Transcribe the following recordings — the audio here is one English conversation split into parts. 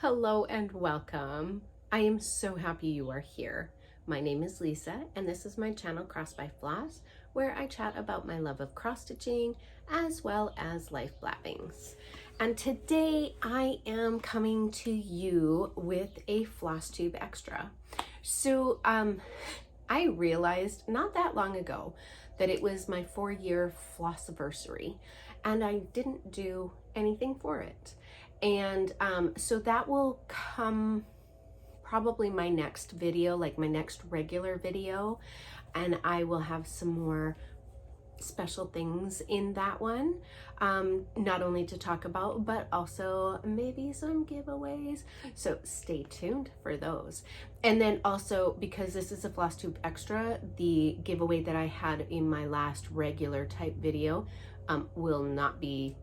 Hello and welcome. I am so happy you are here. My name is Lisa and this is my channel Cross by Floss, where I chat about my love of cross stitching as well as life blabbings. And today I am coming to you with a Flosstube extra. So I realized not that long ago that it was my 4-year Flossiversary and I didn't do anything for it. And so that will come probably my next video, like my next regular video, and I will have some more special things in that one, not only to talk about, but also maybe some giveaways. So stay tuned for those. And then also, because this is a Flosstube extra, the giveaway that I had in my last regular type video will not be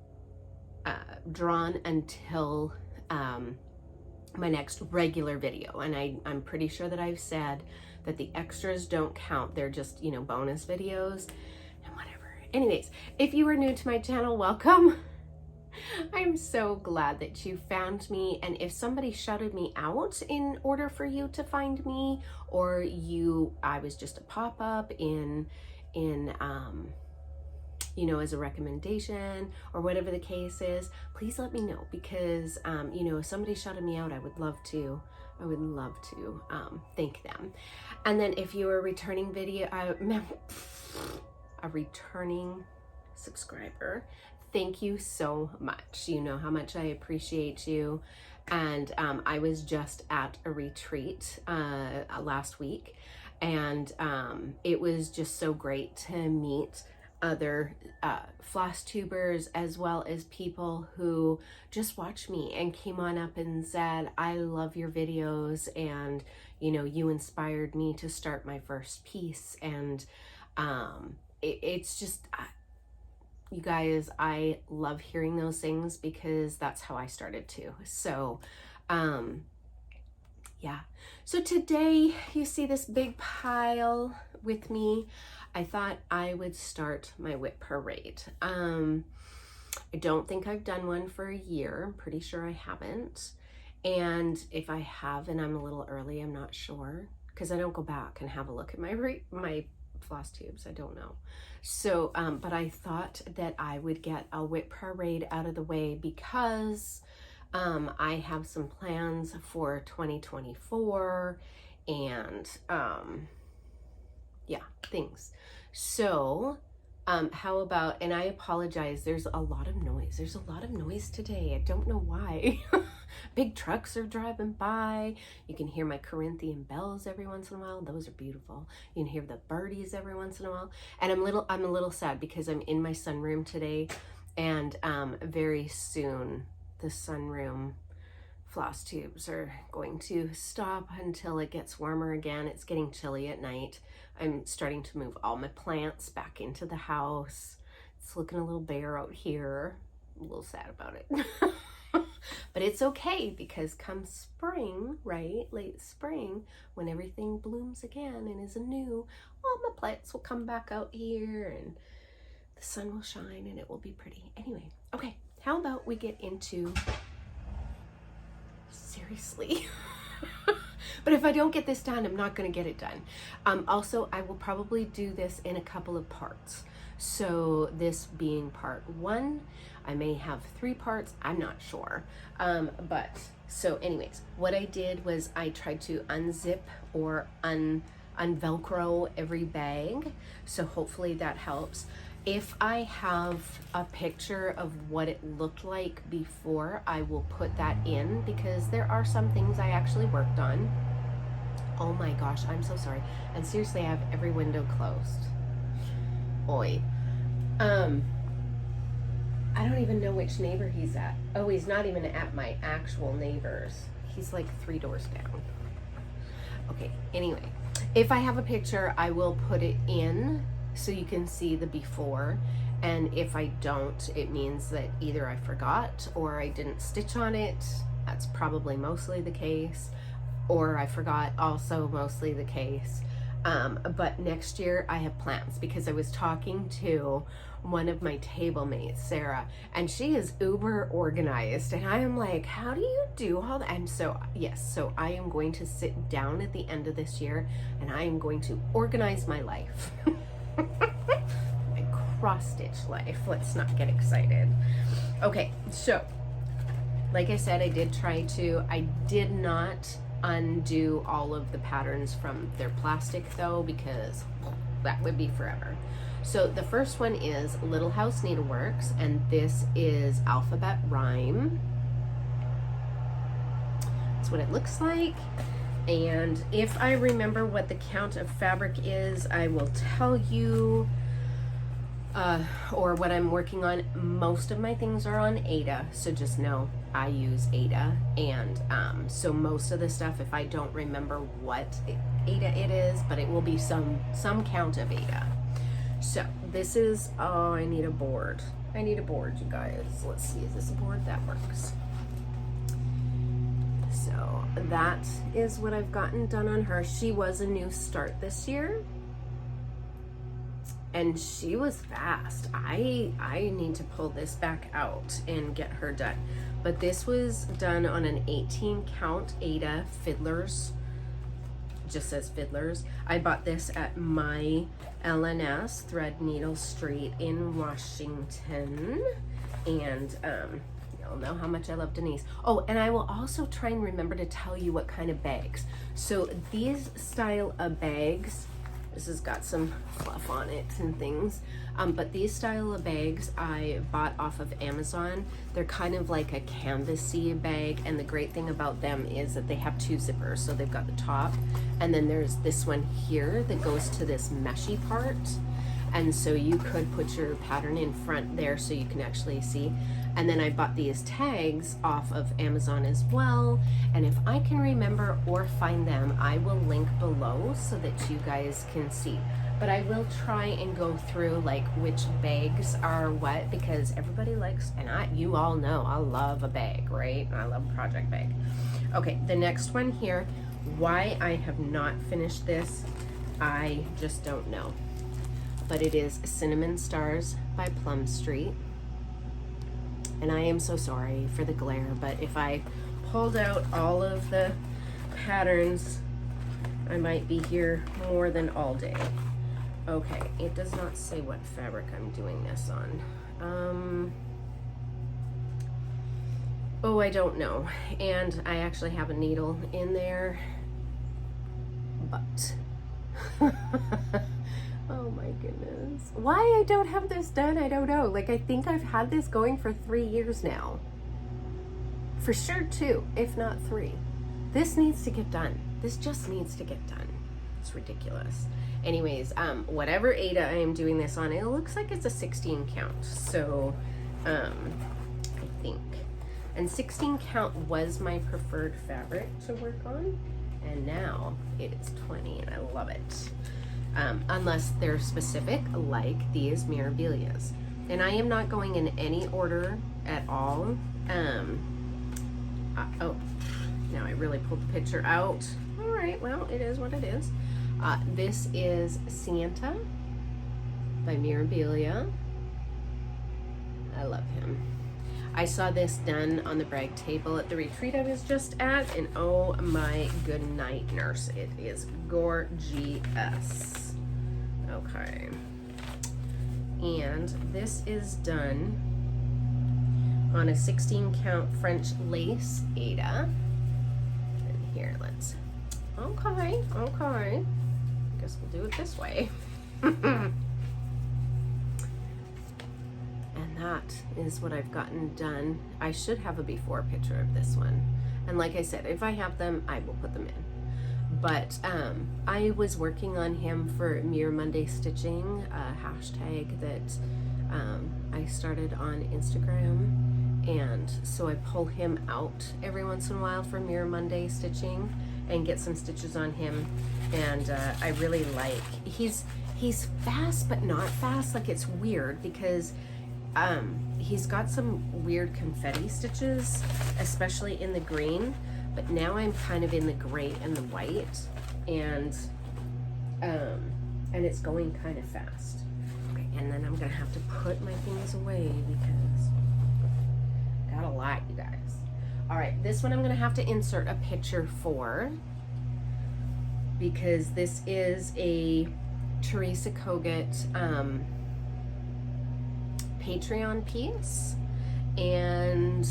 drawn until my next regular video. And I'm pretty sure that I've said that the extras don't count. They're just, you know, bonus videos and whatever. Anyways, if you are new to my channel, welcome. I'm so glad that you found me. And if somebody shouted me out in order for you to find me, or I was just a pop-up in you know, as a recommendation or whatever the case is, please let me know, because you know, if somebody shouted me out, I would love to thank them. And then if you're a returning a returning subscriber, thank you so much. You know how much I appreciate you. And I was just at a retreat last week, and it was just so great to meet other Flosstubers, as well as people who just watched me and came on up and said, I love your videos, and you know, you inspired me to start my first piece. And it's just, you guys, I love hearing those things, because that's how I started too. So yeah, so today you see this big pile with me. I thought I would start my WIP parade. I don't think I've done one for a year. I'm pretty sure I haven't. And if I have and I'm a little early, I'm not sure, because I don't go back and have a look at my Flosstubes. I don't know. So, but I thought that I would get a WIP parade out of the way, because I have some plans for 2024 and yeah, things. So how about, and I apologize, there's a lot of noise. There's a lot of noise today. I don't know why. Big trucks are driving by. You can hear my Corinthian bells every once in a while. Those are beautiful. You can hear the birdies every once in a while. And I'm a little sad because I'm in my sunroom today, and very soon the sunroom Flosstubes are going to stop until it gets warmer again. It's getting chilly at night. I'm starting to move all my plants back into the house. It's looking a little bare out here. I'm a little sad about it. But it's okay, because come spring, right, late spring, when everything blooms again and is anew, all my plants will come back out here and the sun will shine and it will be pretty. Anyway, okay, how about we get into, seriously. But if I don't get this done, I'm not going to get it done. Also, I will probably do this in a couple of parts. So this being part 1, I may have 3 parts, I'm not sure. But so anyways, what I did was I tried to unzip or unvelcro every bag. So hopefully that helps. If I have a picture of what it looked like before, I will put that in, because there are some things I actually worked on. Oh my gosh, I'm so sorry. And seriously, I have every window closed. Oi. I don't even know which neighbor he's at. Oh, he's not even at my actual neighbors. He's like 3 doors down. Okay, anyway, if I have a picture, I will put it in so you can see the before. And if I don't, it means that either I forgot or I didn't stitch on it. That's probably mostly the case. Or I forgot, also mostly the case. But next year I have plans, because I was talking to one of my table mates, Sarah, and she is uber organized, and I am like, how do you do all that? And so yes, so I am going to sit down at the end of this year and I am going to organize my life. My cross stitch life. Let's not get excited. Okay, so like I said, I did not undo all of the patterns from their plastic though, because that would be forever. So the first one is Little House Needleworks, and this is Alphabet Rhyme. That's what it looks like. And if I remember what the count of fabric is, I will tell you, or what I'm working on. Most of my things are on Ada, so just know I use Ada, and so most of the stuff, if I don't remember what Ada it is, but it will be some count of Ada. So this is, oh, I need a board. I need a board, you guys. Let's see, is this a board? That works. So that is what I've gotten done on her. She was a new start this year, and she was fast. I need to pull this back out and get her done. But this was done on an 18 count Ada Fiddlers. Just says Fiddlers. I bought this at my LNS Threadneedle Street in Washington, and you'll know how much I love Denise. Oh, and I will also try and remember to tell you what kind of bags. So these style of bags, this has got some fluff on it and things, but these style of bags I bought off of Amazon. They're kind of like a canvasy bag, and the great thing about them is that they have two zippers. So they've got the top, and then there's this one here that goes to this meshy part, and so you could put your pattern in front there so you can actually see. And then I bought these tags off of Amazon as well, and if I can remember or find them, I will link below so that you guys can see. But I will try and go through like which bags are what, because everybody likes, and you all know I love a bag, right? I love a project bag. Okay, the next one here, why I have not finished this, I just don't know. But it is Cinnamon Stars by Plum Street. And I am so sorry for the glare, but if I pulled out all of the patterns, I might be here more than all day. Okay, it does not say what fabric I'm doing this on. Oh, I don't know. And I actually have a needle in there, but oh my goodness. Why I don't have this done, I don't know. Like, I think I've had this going for 3 years now. For sure 2, if not 3. This needs to get done. This just needs to get done. It's ridiculous. Anyways, whatever Ada I am doing this on, it looks like it's a 16 count. So, I think. And 16 count was my preferred fabric to work on. And now it is 20, and I love it. Unless they're specific, like these Mirabilias. And I am not going in any order at all. Oh, now I really pulled the picture out. All right, well, it is what it is. This is Santa by Mirabilia. I love him. I saw this done on the brag table at the retreat I was just at, and oh my good night, nurse. It is gorgeous. Okay. And this is done on a 16 count French lace Ada. And here, let's, okay. I guess we'll do it this way. And that is what I've gotten done. I should have a before picture of this one. And like I said, if I have them, I will put them in. But I was working on him for Mirror Monday Stitching, a hashtag that I started on Instagram. And so I pull him out every once in a while for Mirror Monday Stitching and get some stitches on him. And I really like, he's fast but not fast. Like, it's weird because he's got some weird confetti stitches, especially in the green, but now I'm kind of in the gray and the white, and and it's going kind of fast. Okay, and then I'm gonna have to put my things away because got a lot, you guys. All right, this one I'm gonna have to insert a picture for because this is a Teresa Kogler Patreon piece, and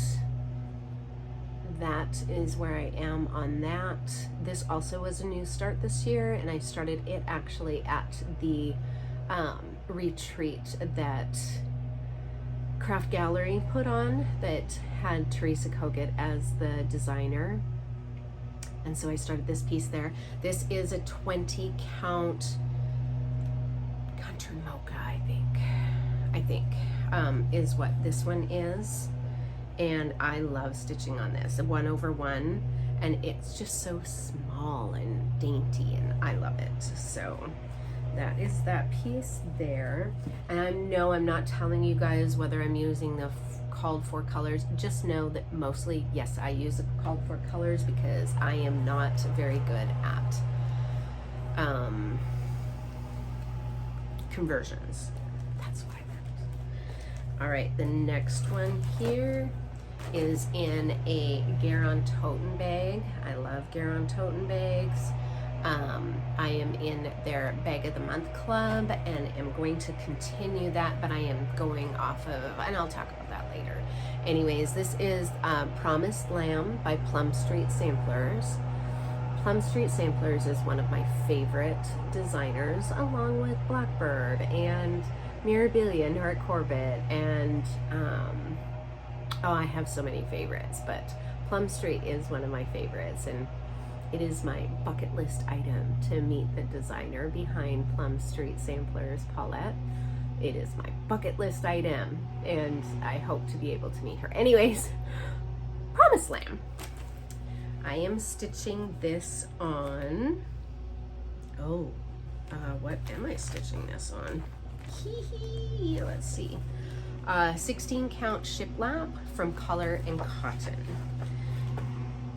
that is where I am on that. This also was a new start this year, and I started it actually at the retreat that Craft Gallery put on that had Teresa Kogler as the designer. And so I started this piece there. This is a 20 count country mocha, I think is what this one is. And I love stitching on this, 1/1, and it's just so small and dainty, and I love it. So that is that piece there. And I know I'm not telling you guys whether I'm using the called for colors. Just know that mostly, yes, I use the called for colors because I am not very good at conversions. That's what I meant. All right, the next one here is in a Garon toten bag. I love Garon toten bags. I am in their Bag of the Month club and am going to continue that, but I am going off of, and I'll talk about that later. Anyways, this is Promised Lamb by Plum Street Samplers. Plum Street Samplers is one of my favorite designers, along with Blackbird and Mirabilia, Nora Corbett, and oh, I have so many favorites, but Plum Street is one of my favorites, and it is my bucket list item to meet the designer behind Plum Street Samplers, Paulette. It is my bucket list item, and I hope to be able to meet her. Anyways, Promised Lamb. I am stitching this on, what am I stitching this on? Let's see. 16 count shiplap from Color and Cotton.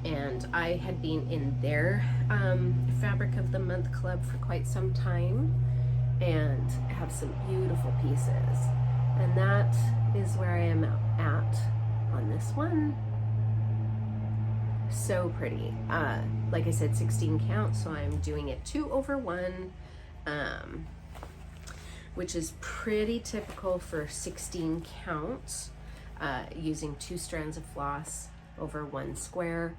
And I had been in their Fabric of the Month club for quite some time and have some beautiful pieces. And that is where I am at on this one. So pretty. Like I said, 16 count, so I'm doing it 2/1, which is pretty typical for 16 counts, using 2 strands of floss over 1 square.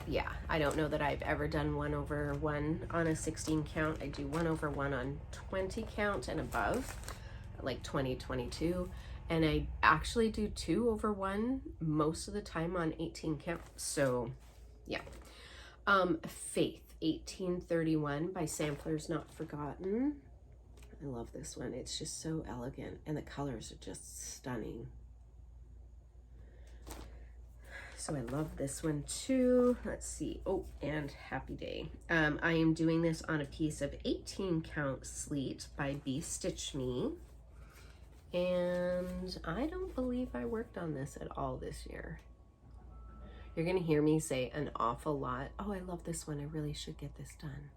Yeah, I don't know that I've ever done 1/1 on a 16 count. I do 1/1 on 20 count and above, like 20, 22. And I actually do 2/1 most of the time on 18 count. So yeah. Faith 1831 by Samplers Not Forgotten. I love this one. It's just so elegant, and the colors are just stunning. So I love this one too. Let's see. Oh, and Happy Day. I am doing this on a piece of 18 count Sleet by Be Stitch Me. And I don't believe I worked on this at all this year. You're gonna hear me say an awful lot. Oh, I love this one. I really should get this done.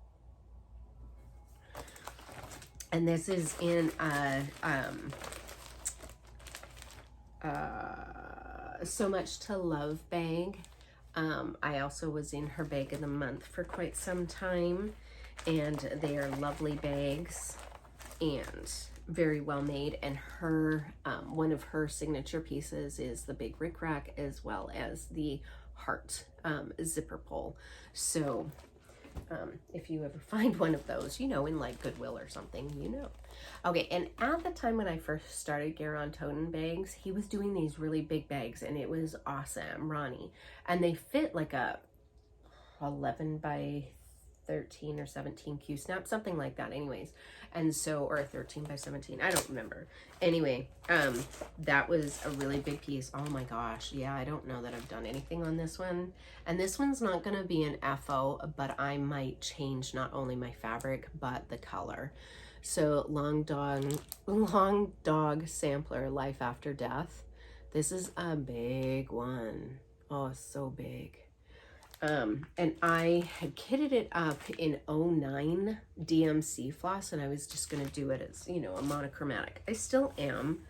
And this is in So Much to Love bag. I also was in her Bag of the Month for quite some time, and they are lovely bags and very well made. And her one of her signature pieces is the big Rick Rack, as well as the heart zipper pull. So if you ever find one of those, you know, in like Goodwill or something, you know. Okay, and at the time when I first started Garon toten bags, he was doing these really big bags, and it was awesome, Ronnie. And they fit like a 11 by 13 or 17 Q snap, something like that anyways. And so, or a 13 by 17, I don't remember. Anyway, that was a really big piece. Oh my gosh, yeah, I don't know that I've done anything on this one. And this one's not gonna be an FO, but I might change not only my fabric, but the color. So Long Dog Sampler, Life After Death. This is a big one. Oh, so big. And I had kitted it up in 09 DMC floss, and I was just going to do it as, you know, a monochromatic. I still am.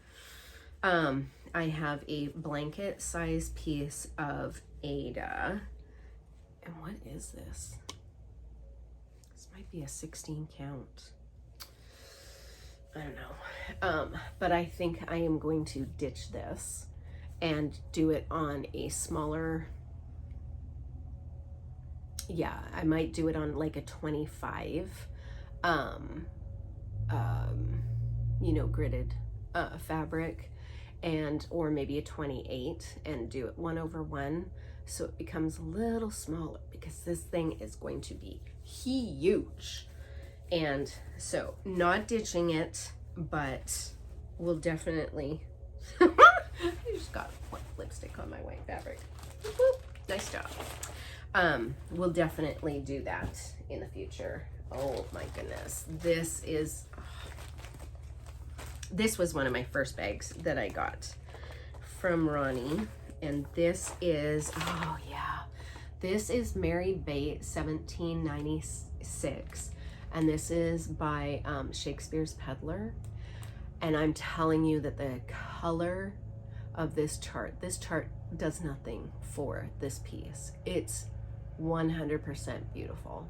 I have a blanket size piece of Ada. And what is this? This might be a 16 count. I don't know. But I think I am going to ditch this and do it on a smaller, yeah, I might do it on like a 25, you know, gridded fabric, and or maybe a 28, and do it 1/1 so it becomes a little smaller, because this thing is going to be huge. And so not ditching it, but we'll definitely I just got white lipstick on my white fabric. Whoop, nice job. We'll definitely do that in the future. Oh my goodness. This was one of my first bags that I got from Ronnie. And this is, oh yeah, this is Mirabilia 1796. And this is by Shakespeare's Peddler. And I'm telling you that the color of this chart does nothing for this piece. It's 100% beautiful.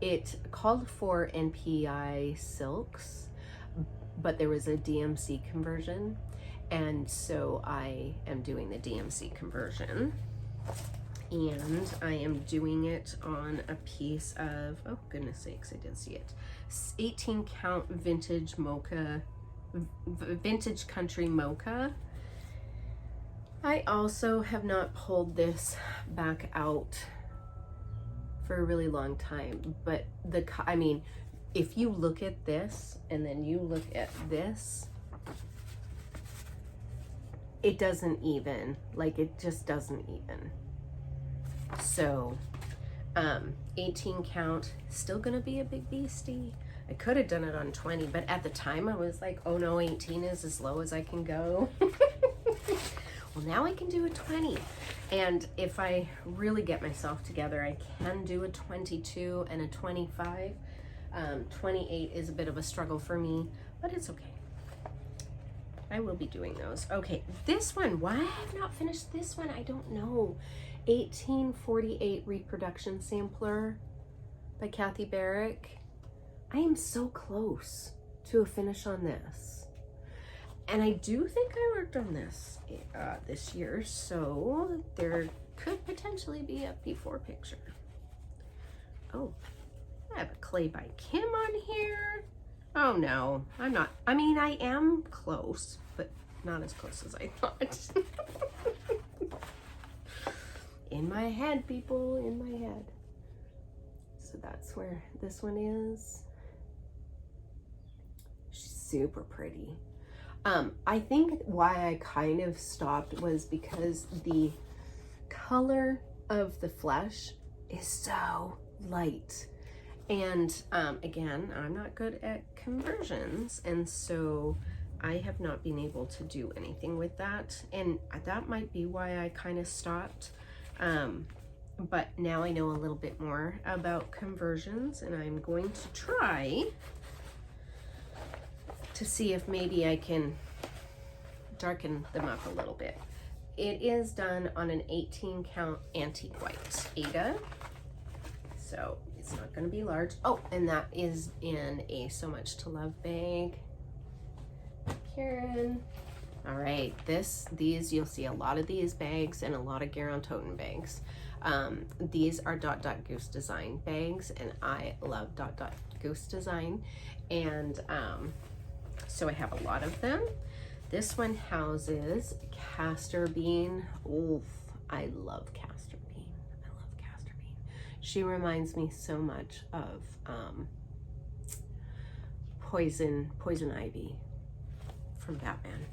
It called for NPI silks, but there was a DMC conversion, and so I am doing the DMC conversion, and I am doing it on a piece of, oh goodness sakes, I did see it, 18 count vintage mocha, vintage country mocha. I also have not pulled this back out for a really long time, but I mean, if you look at this and then you look at this, it doesn't even, like, it just doesn't even. So 18 count, still gonna be a big beastie. I could have done it on 20, but at the time I was like, oh no, 18 is as low as I can go. Well, now I can do a 20. And if I really get myself together, I can do a 22 and a 25. 28 is a bit of a struggle for me, but it's okay. I will be doing those. Okay, this one, why I have not finished this one, I don't know. 1848 Reproduction Sampler by Kathy Barrick. I am so close to a finish on this. And I do think I worked on this this year, so there could potentially be a before picture. Oh, I have a Clay by Kim on here. Oh no, I'm not. I mean, I am close, but not as close as I thought. In my head, people, in my head. So that's where this one is. She's super pretty. I think why I kind of stopped was because the color of the flesh is so light. And again, I'm not good at conversions, and so I have not been able to do anything with that. And that might be why I kind of stopped. But now I know a little bit more about conversions, and I'm going to try to see if maybe I can darken them up a little bit. It is done on an 18 count antique white Ada, so it's not going to be large. Oh, and that is in a So Much to Love bag. Karen. All right, these, you'll see a lot of these bags and a lot of Garon Toten bags. These are DotDotGooseDesign bags, and I love DotDotGooseDesign, and so I have a lot of them. This one houses Castor Bean. Oof, I love Castor Bean. I love Castor Bean. She reminds me so much of Poison Ivy from Batman.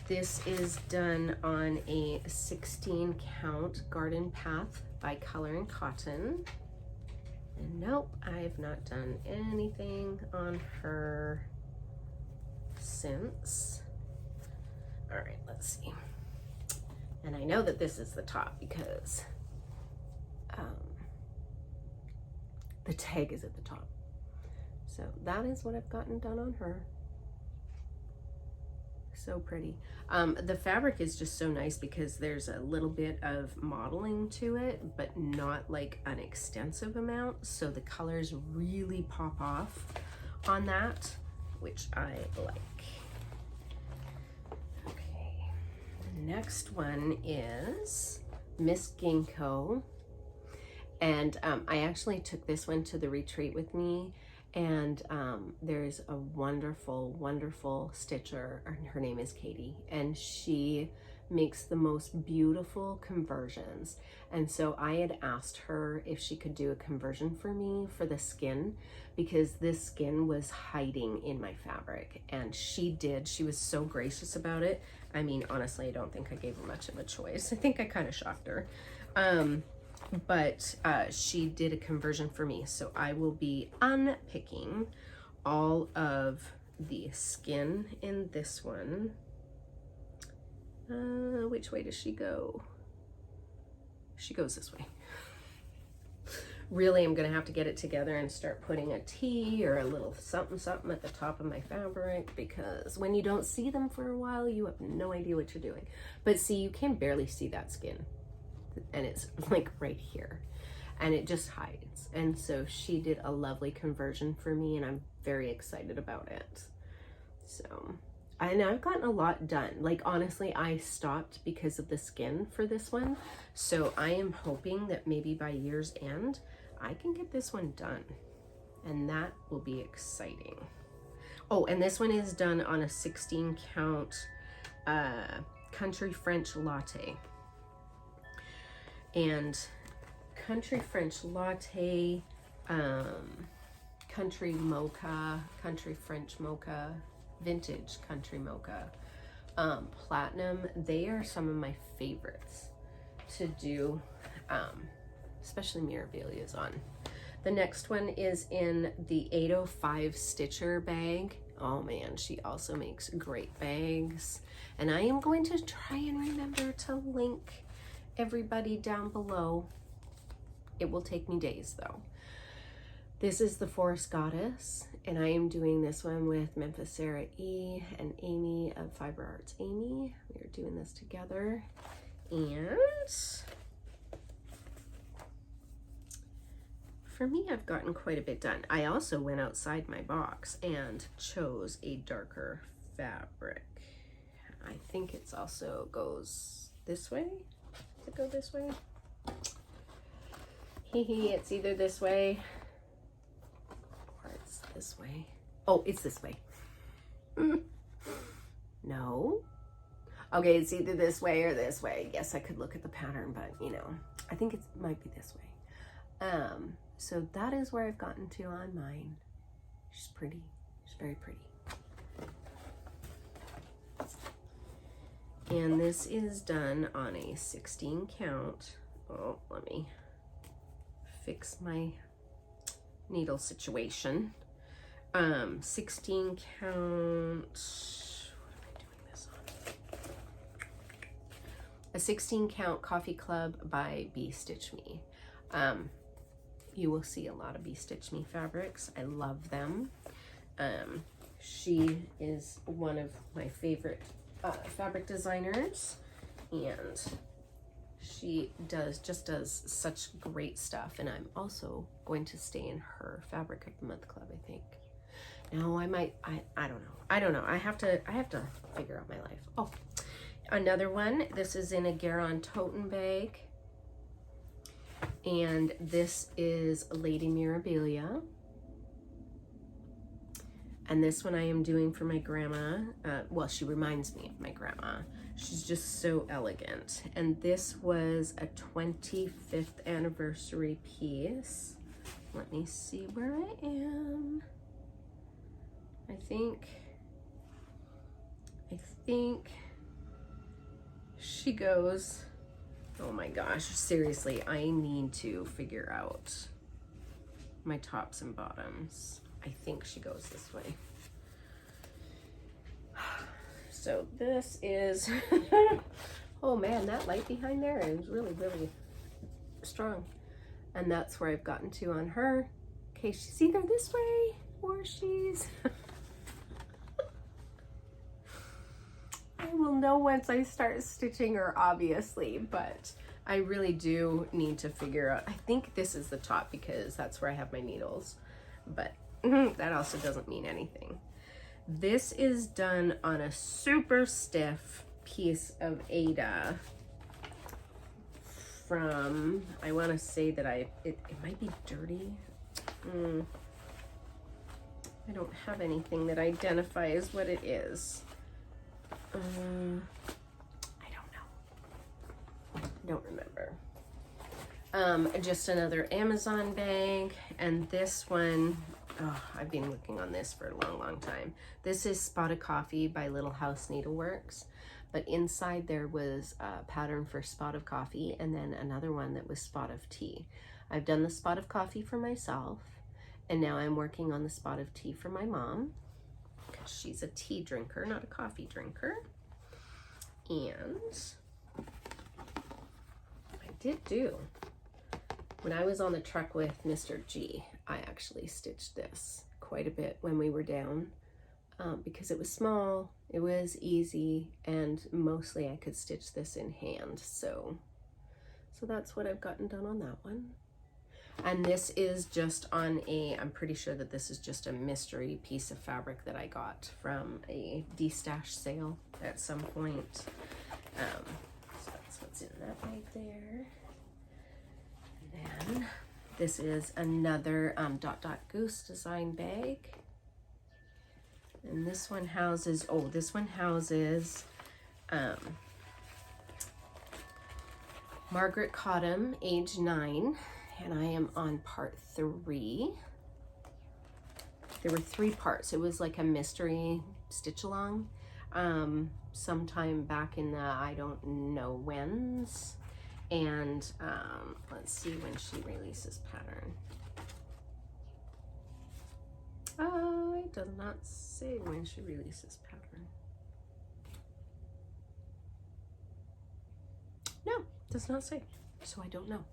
This is done on a 16 count Garden Path by Color and Cotton. And nope, I've not done anything on her since. All right, let's see. And I know that this is the top because the tag is at the top. So that is what I've gotten done on her. So pretty. The fabric is just so nice because there's a little bit of modeling to it, but not like an extensive amount. So the colors really pop off on that, which I like. Okay, the next one is Miss Ginkgo. And I actually took this one to the retreat with me. And there's a wonderful, wonderful stitcher. Her name is Katie, and she makes the most beautiful conversions. And so I had asked her if she could do a conversion for me for the skin, because this skin was hiding in my fabric, and she did. She was so gracious about it. I mean, honestly, I don't think I gave her much of a choice. I think I kind of shocked her. But she did a conversion for me, so I will be unpicking all of the skin in this one. Which way does she go? She goes this way. Really, I'm gonna have to get it together and start putting a T or a little something something at the top of my fabric, because when you don't see them for a while, you have no idea what you're doing. But see, you can barely see that skin, and it's like right here, and it just hides. And so she did a lovely conversion for me, and I'm very excited about it. So, and I've gotten a lot done. Like, honestly, I stopped because of the skin for this one. So I am hoping that maybe by year's end, I can get this one done, and that will be exciting. Oh, and this one is done on a 16 count country French latte. And country French latte, country mocha, country French mocha, vintage country mocha, platinum, they are some of my favorites to do, especially Mirabilia's on. The next one is in the 805 stitcher bag. Oh man, she also makes great bags, and I am going to try and remember to link everybody down below. It will take me days though. This is the Forest Goddess, and I am doing this one with Memphis Sarah E and Amy of Fiber Arts Amy. We are doing this together, and for me, I've gotten quite a bit done. I also went outside my box and chose a darker fabric. I think it's also goes this way. Does it go this way? It's either this way or it's this way. Oh, it's this way. No. Okay, it's either this way or this way. Yes, I could look at the pattern, but you know, I think it might be this way. So that is where I've gotten to on mine. She's pretty. She's very pretty. And this is done on a 16 count. Oh, let me fix my needle situation. 16 count, what am I doing this on? A 16 count Coffee Club by Bee Stitch Me. You will see a lot of Bee Stitch Me fabrics. I love them. She is one of my favorite fabric designers, and she just does such great stuff. And I'm also going to stay in her Fabric of the Month Club, I think. No, I might, I don't know. I have to figure out my life. Oh, another one. This is in a Garon Toten bag. And this is Lady Mirabilia. And this one I am doing for my grandma. Well, she reminds me of my grandma. She's just so elegant. And this was a 25th anniversary piece. Let me see where I am. I think she goes, oh my gosh, seriously, I need to figure out my tops and bottoms. I think she goes this way. So this is, oh man, that light behind there is really, really strong. And that's where I've gotten to on her. Okay, she's either this way or she's... I will know once I start stitching her, obviously, but I really do need to figure out. I think this is the top because that's where I have my needles, but that also doesn't mean anything. This is done on a super stiff piece of Ada from, I want to say that it might be dirty. I don't have anything that identifies what it is. I don't remember. Just another Amazon bag, and this one, oh, I've been working on this for a long time. This is Spotted Coffee by Little House Needleworks, but inside there was a pattern for Spot of Coffee and then another one that was Spot of Tea. I've done the Spot of Coffee for myself, and now I'm working on the Spot of Tea for my mom. She's a tea drinker, not a coffee drinker. And I did do, when I was on the truck with Mr. G, I actually stitched this quite a bit when we were down because it was small, it was easy, and mostly I could stitch this in hand. So that's what I've gotten done on that one. And this is just on a, I'm pretty sure that this is just a mystery piece of fabric that I got from a de-stash sale at some point. So that's what's in that bag there. And then this is another DotDotGooseDesign bag. And this one houses, Margaret Cottam, age 9. And I am on part 3. There were 3 parts. It was like a mystery stitch along sometime back in the I don't know whens. And let's see when she releases pattern. It does not say when she releases pattern. No, it does not say. So I don't know.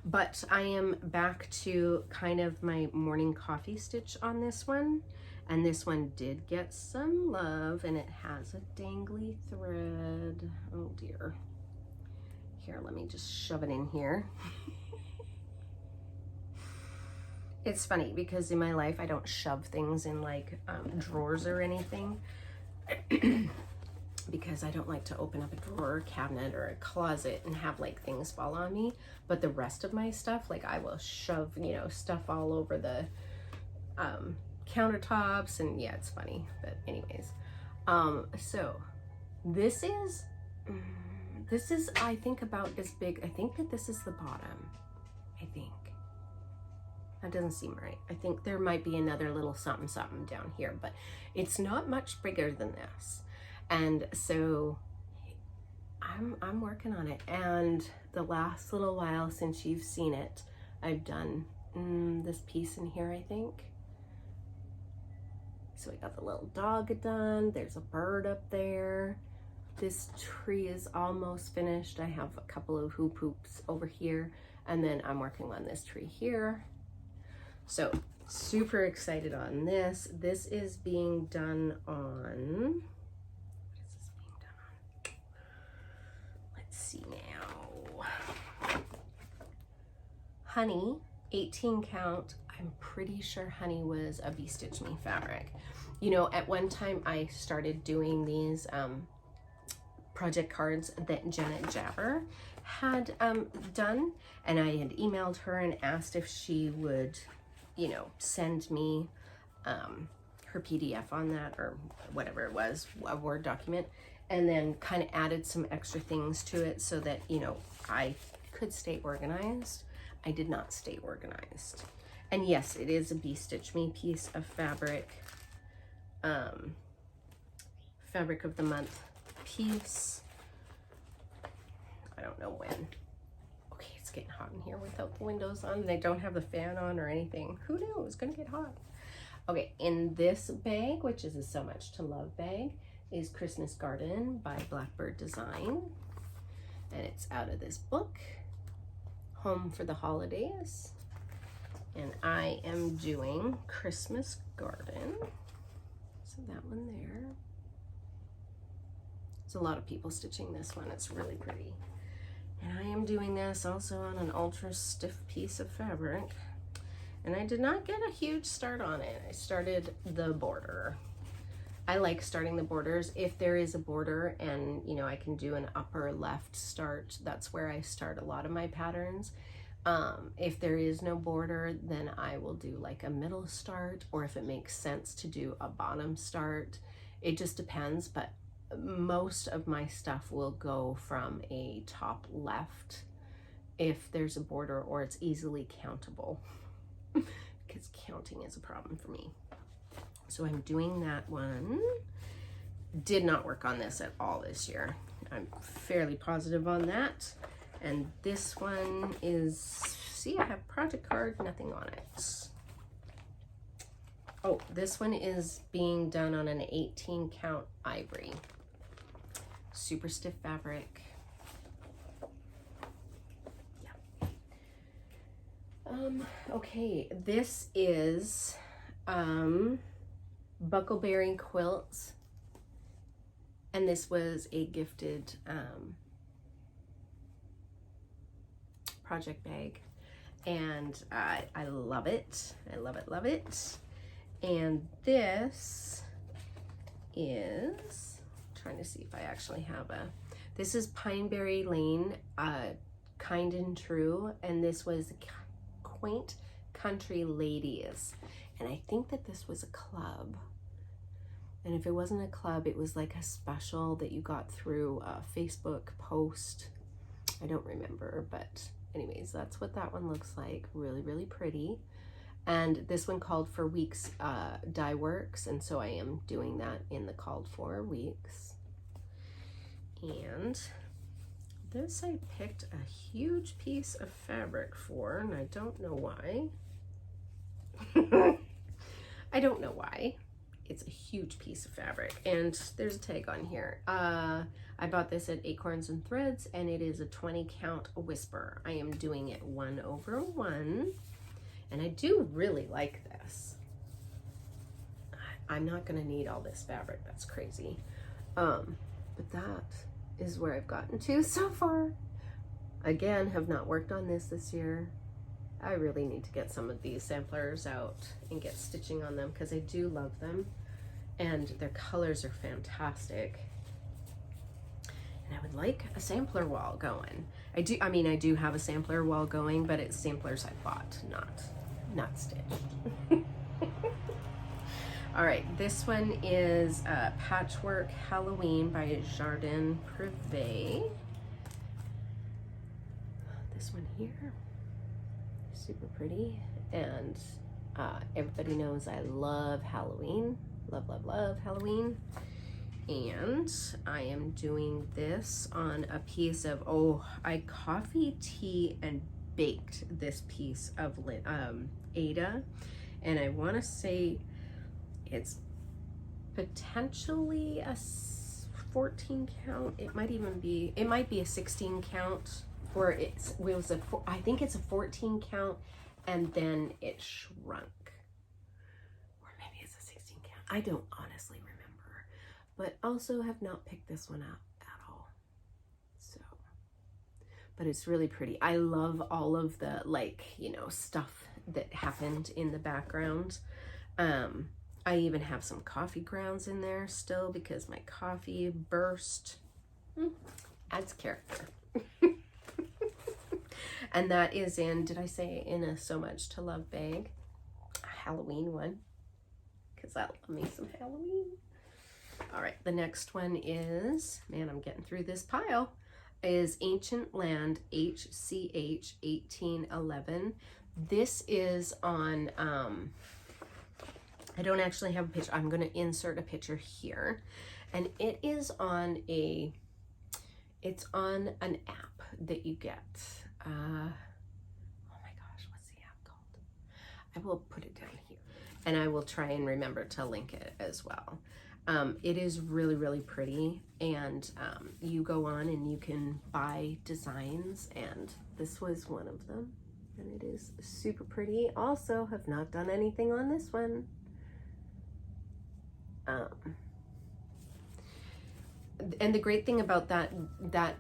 But I am back to kind of my morning coffee stitch on this one. And this one did get some love, and it has a dangly thread. Oh dear. Here, let me just shove it in here. It's funny because in my life I don't shove things in like drawers or anything. Because I don't like to open up a drawer, cabinet, or a closet and have like things fall on me. But the rest of my stuff, like I will shove, you know, stuff all over the countertops, and yeah, it's funny. But anyways, so this is I think about as big. I think that this is the bottom. I think that doesn't seem right. I think there might be another little something down here, but it's not much bigger than this. And so I'm working on it, and the last little while since you've seen it, I've done this piece in here, I think. So I got the little dog done. There's a bird up there. This tree is almost finished. I have a couple of hoop hoops over here, and then I'm working on this tree here. So super excited on this. This is being done on, now, Honey, 18 count. I'm pretty sure Honey was a V-Stitch Me fabric. You know, at one time I started doing these project cards that Janet Jabber had done, and I had emailed her and asked if she would, you know, send me her PDF on that, or whatever it was, a Word document, and then kind of added some extra things to it so that, you know, I could stay organized. I did not stay organized. And yes, it is a V-Stitch Me piece of fabric, fabric of the month piece. I don't know when. Okay, it's getting hot in here without the windows on, and I don't have the fan on or anything. Who knew it was gonna get hot? Okay, in this bag, which is a So Much to Love bag, is Christmas Garden by Blackbird Design, and it's out of this book, Home for the Holidays. And I am doing Christmas Garden. So that one there. There's a lot of people stitching this one. It's really pretty. And I am doing this also on an ultra stiff piece of fabric. And I did not get a huge start on it. I started the border. I like starting the borders. If there is a border and, you know, I can do an upper left start, that's where I start a lot of my patterns. If there is no border, then I will do like a middle start, or if it makes sense to do a bottom start. It just depends, but most of my stuff will go from a top left if there's a border or it's easily countable, because counting is a problem for me. So I'm doing that one. Did not work on this at all this year. I'm fairly positive on that. And this one is, see, I have project card, nothing on it. Oh, this one is being done on an 18 count ivory. Super stiff fabric. Yeah. Okay, this is BuckleberrieQuilts, and this was a gifted project bag, and I love it. I love it, love it. And this is, trying to see if I actually have a, this is Pineberry Lane, Kind and True, and this was Quaint Country Ladies, and I think that this was a club. And if it wasn't a club, it was like a special that you got through a Facebook post. I don't remember, but anyways, that's what that one looks like. Really, really pretty. And this one called for weeks dye works, and so I am doing that in the called for weeks. And this I picked a huge piece of fabric for, and I don't know why. I don't know why. It's a huge piece of fabric, and there's a tag on here. I bought this at Acorns and Threads, and it is a 20 count whisper. I am doing it 1/1, and I do really like this. I'm not gonna need all this fabric, that's crazy. But that is where I've gotten to so far. Again, have not worked on this year. I really need to get some of these samplers out and get stitching on them, because I do love them and their colors are fantastic. And I would like a sampler wall going. I do have a sampler wall going, but it's samplers I bought, not stitched. All right, this one is Patchwork Halloween by Jardin Privé. This one here, super pretty, and everybody knows I love Halloween. Love, love, love Halloween. And I am doing this on a piece of, I coffee, tea, and baked this piece of Ada, and I want to say it's potentially a 14 count. It might be a 16 count, or I think it's a 14 count, and then it shrunk. Or maybe it's a 16 count. I don't honestly remember, but also have not picked this one up at all. So, but it's really pretty. I love all of the, stuff that happened in the background. I even have some coffee grounds in there still because my coffee burst. Adds character. And that is in, did I say in a So Much to Love bag? A Halloween one, because I love me some Halloween. All right, the next one is, man, I'm getting through this pile, is Ancient Land HCH 1811. This is on, I don't actually have a picture. I'm going to insert a picture here, and it is on it's on an app that you get. Oh my gosh, what's the app called? I will put it down here, and I will try and remember to link it as well. It is really, really pretty, and you go on and you can buy designs, and this was one of them. and it is super pretty. Also, have not done anything on this one. And the great thing about that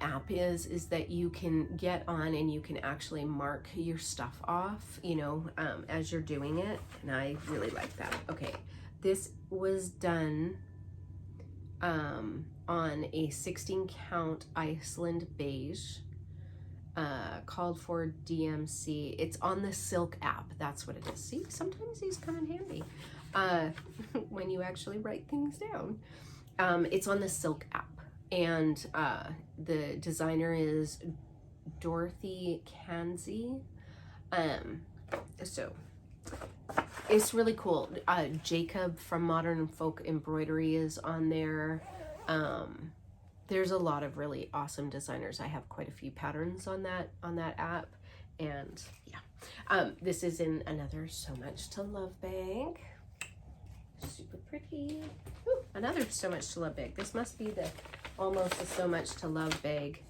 app is that you can get on and you can actually mark your stuff off, you know, as you're doing it, and I really like that. Okay, this was done on a 16 count Iceland beige, called for DMC. It's on the Silk app. That's what it is. See, sometimes these come in handy when you actually write things down. It's on the Silk app, and the designer is Dorothy Kanzi. So it's really cool. Jacob from Modern Folk Embroidery is on there. There's a lot of really awesome designers. I have quite a few patterns on that app, and yeah. This is in another So Much to Love bag. Super pretty. Ooh, another So Much to Love bag. This must be the almost a So Much to Love bag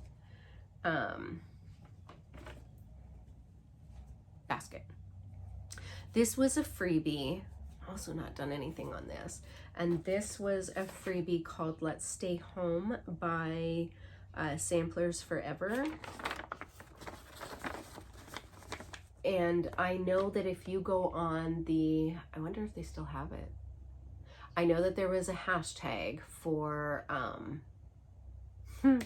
basket. This was a freebie. Also not done anything on this. And this was a freebie called Let's Stay Home by Samplers Forever. And I know that if you go on the, I wonder if they still have it. I know that there was a hashtag for, there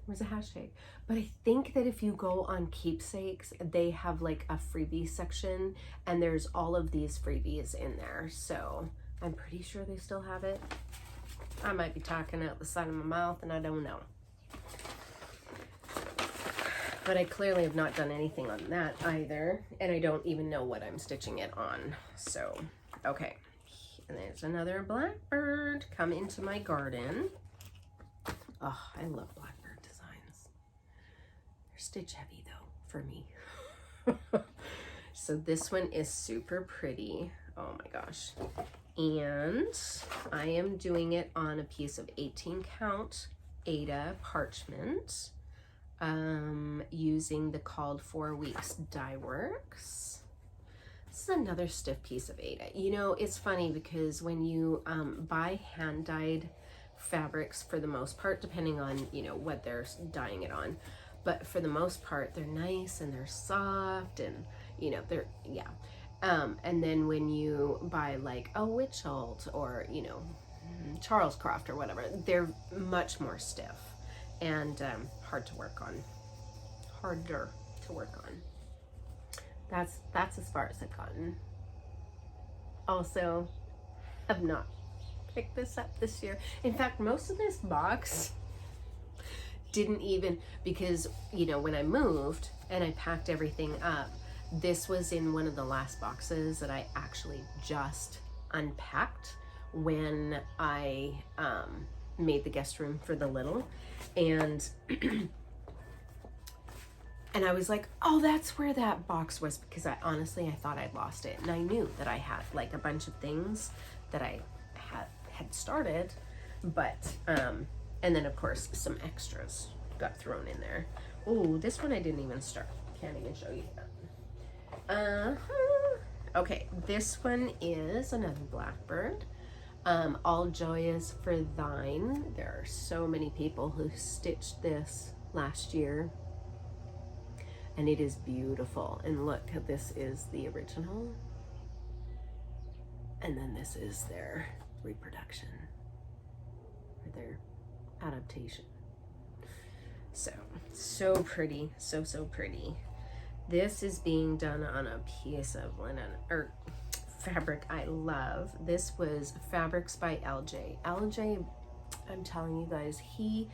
was a hashtag, but I think that if you go on Keepsakes, they have like a freebie section, and there's all of these freebies in there. So I'm pretty sure they still have it. I might be talking out the side of my mouth and I don't know. But I clearly have not done anything on that either, and I don't even know what I'm stitching it on. So, okay. And there's another Blackbird. Come Into My Garden. Oh, I love Blackbird Designs. They're stitch heavy though, for me. So this one is super pretty. Oh my gosh. And I am doing it on a piece of 18 count Aida parchment, using the Called For Weeks die works. This is another stiff piece of Aida. You know, it's funny because when you buy hand dyed fabrics, for the most part, depending on, you know, what they're dyeing it on, but for the most part, they're nice and they're soft, and, you know, they're, yeah. And then when you buy like a Witchelt or, you know, Charles Croft or whatever, they're much more stiff and hard to work on. Harder to work on. That's as far as I've gotten. Also, I've not picked this up this year. In fact, most of this box didn't even, because, you know, when I moved and I packed everything up, this was in one of the last boxes that I actually just unpacked when I made the guest room for the little, and and I was like, oh, that's where that box was, because I honestly thought I'd lost it, and I knew that I had like a bunch of things that I had started, but and then of course some extras got thrown in there. Oh, this one I didn't even start. Can't even show you that. Okay, this one is another Blackbird. All Joy Is For Thine. There are so many people who stitched this last year, and it is beautiful. And look, this is the original, and then this is their reproduction, or their adaptation. So pretty, so pretty. This is being done on a piece of linen or fabric I love. This was Fabrics by LJ. LJ, I'm telling you guys, he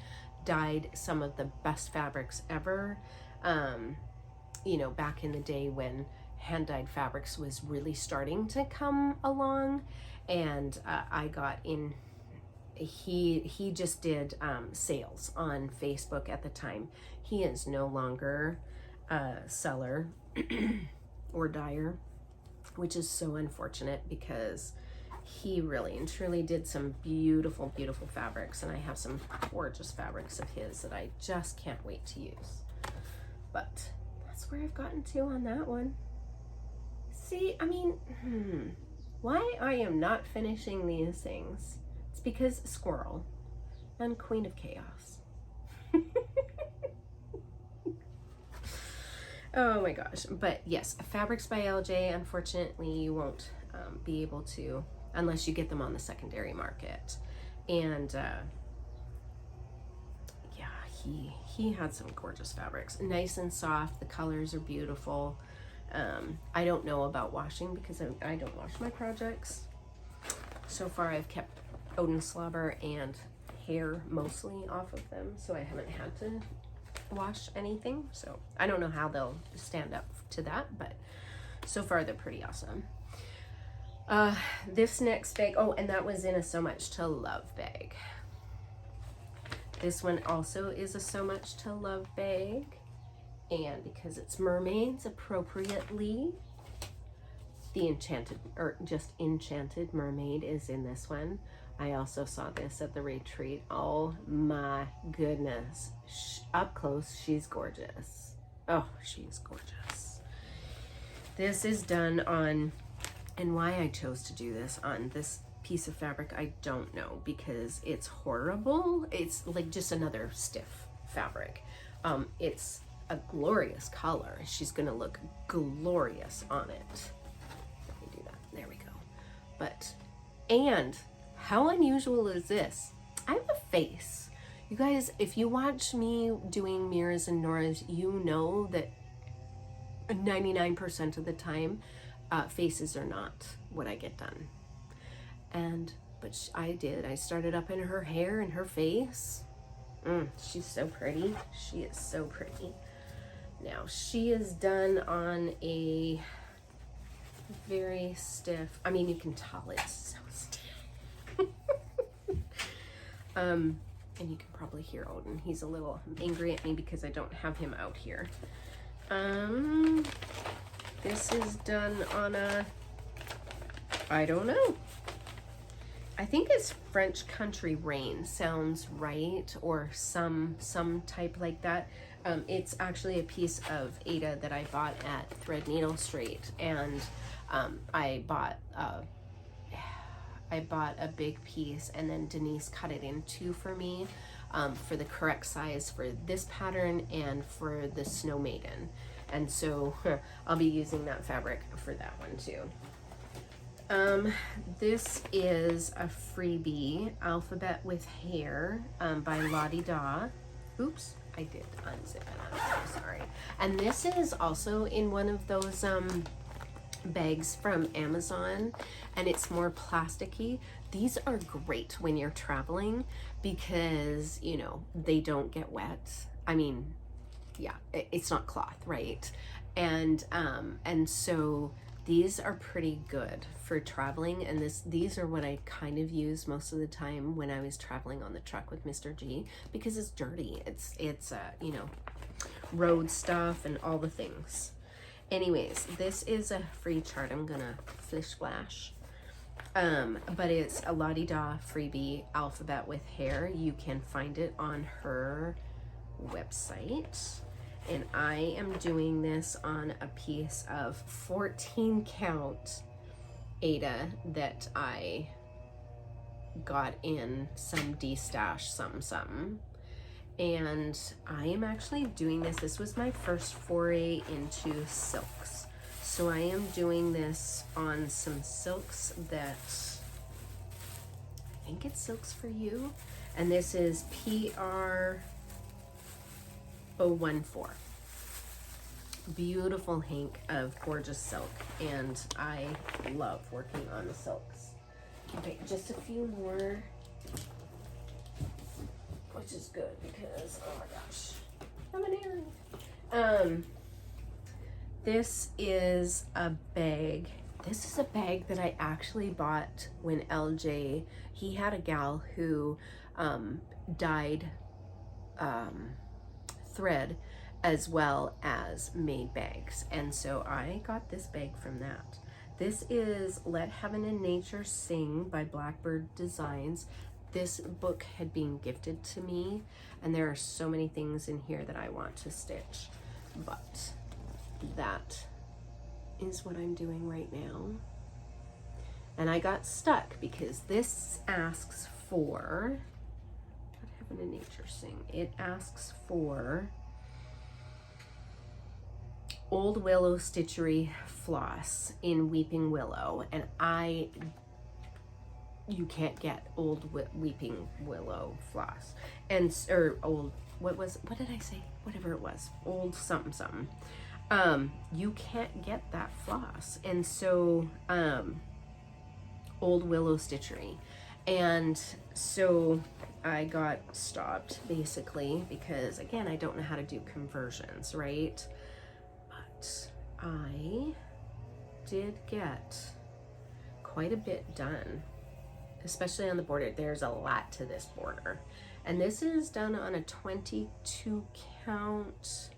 dyed some of the best fabrics ever. You know, back in the day when hand dyed fabrics was really starting to come along, and I got in. He just did sales on Facebook at the time. He is no longer seller or dyer, which is so unfortunate, because he really and truly did some beautiful fabrics, and I have some gorgeous fabrics of his that I just can't wait to use. But that's where I've gotten to on that one. See, I mean, why I am not finishing these things? It's because squirrel and Queen of Chaos. Oh my gosh. But yes, Fabrics by LJ, unfortunately you won't be able to unless you get them on the secondary market. And yeah, he had some gorgeous fabrics, nice and soft. The colors are beautiful. I don't know about washing because I don't wash my projects. So far I've kept Odin slobber and hair mostly off of them, so I haven't had to wash anything. So I don't know how they'll stand up to that, but so far they're pretty awesome. This next bag, oh, and that was in a So Much to Love bag. This one also is a So Much to Love bag, and because it's mermaids, appropriately, the enchanted, or just enchanted mermaid is in this one. I also saw this at the retreat. Oh my goodness. Up close, she's gorgeous. Oh, she's gorgeous. This is done on, and why I chose to do this on this piece of fabric, I don't know, because it's horrible. It's like just another stiff fabric. It's a glorious color. She's gonna look glorious on it. Let me do that. There we go. But, and how unusual is this? I have a face. You guys, if you watch me doing Mira's and Nora's, you know that 99% of the time, faces are not what I get done. But I started up in her hair and her face. She's so pretty. She is so pretty. Now, she is done on a very stiff, I mean, you can tell it's so stiff. And you can probably hear Odin. He's a little angry at me because I don't have him out here. This is done on a, I don't know. I think it's French Country Rain sounds right, or some type like that. It's actually a piece of Ada that I bought at Threadneedle Street, and I bought a big piece, and then Denise cut it in two for me for the correct size for this pattern and for the Snow Maiden. And so I'll be using that fabric for that one too. This is a freebie, Alphabet with Hair by Lottie Daw. Oops, I did unzip it, I'm so sorry. And this is also in one of those bags from Amazon, and it's more plasticky. These are great when you're traveling because, you know, they don't get wet. I mean, yeah, it's not cloth, right? And so these are pretty good for traveling, and these are what I kind of use most of the time when I was traveling on the truck with Mr. G, because it's dirty. It's you know, road stuff and all the things. Anyways, this is a free chart. I'm gonna flish flash. But it's a Lottie Daw freebie, Alphabet with Hair. You can find it on her website. And I am doing this on a piece of 14 count Ada that I got in some D-stash something. And I am actually doing this. This was my first foray into silks. So I am doing this on some silks that, I think it's Silks for You. And this is PR 014. Beautiful hank of gorgeous silk, and I love working on the silks. Okay, just a few more, which is good because, oh my gosh, I'm an Aries. This is a bag. This is a bag that I actually bought when LJ, he had a gal who dyed thread as well as made bags, and so I got this bag from that. This is Let Heaven and Nature Sing by Blackbird Designs. This book had been gifted to me, and there are so many things in here that I want to stitch, but that is what I'm doing right now. And I got stuck because this asks for, what happened to Nature Sing? It asks for Old Willow Stitchery floss in Weeping Willow, and you can't get Old Weeping Willow floss, and or old, what did I say? Whatever it was, old something something. You can't get that floss, and so Old Willow Stitchery, and so I got stopped basically because, again, I don't know how to do conversions, right? But I did get quite a bit done, especially on the border. There's a lot to this border, and this is done on a 22 count.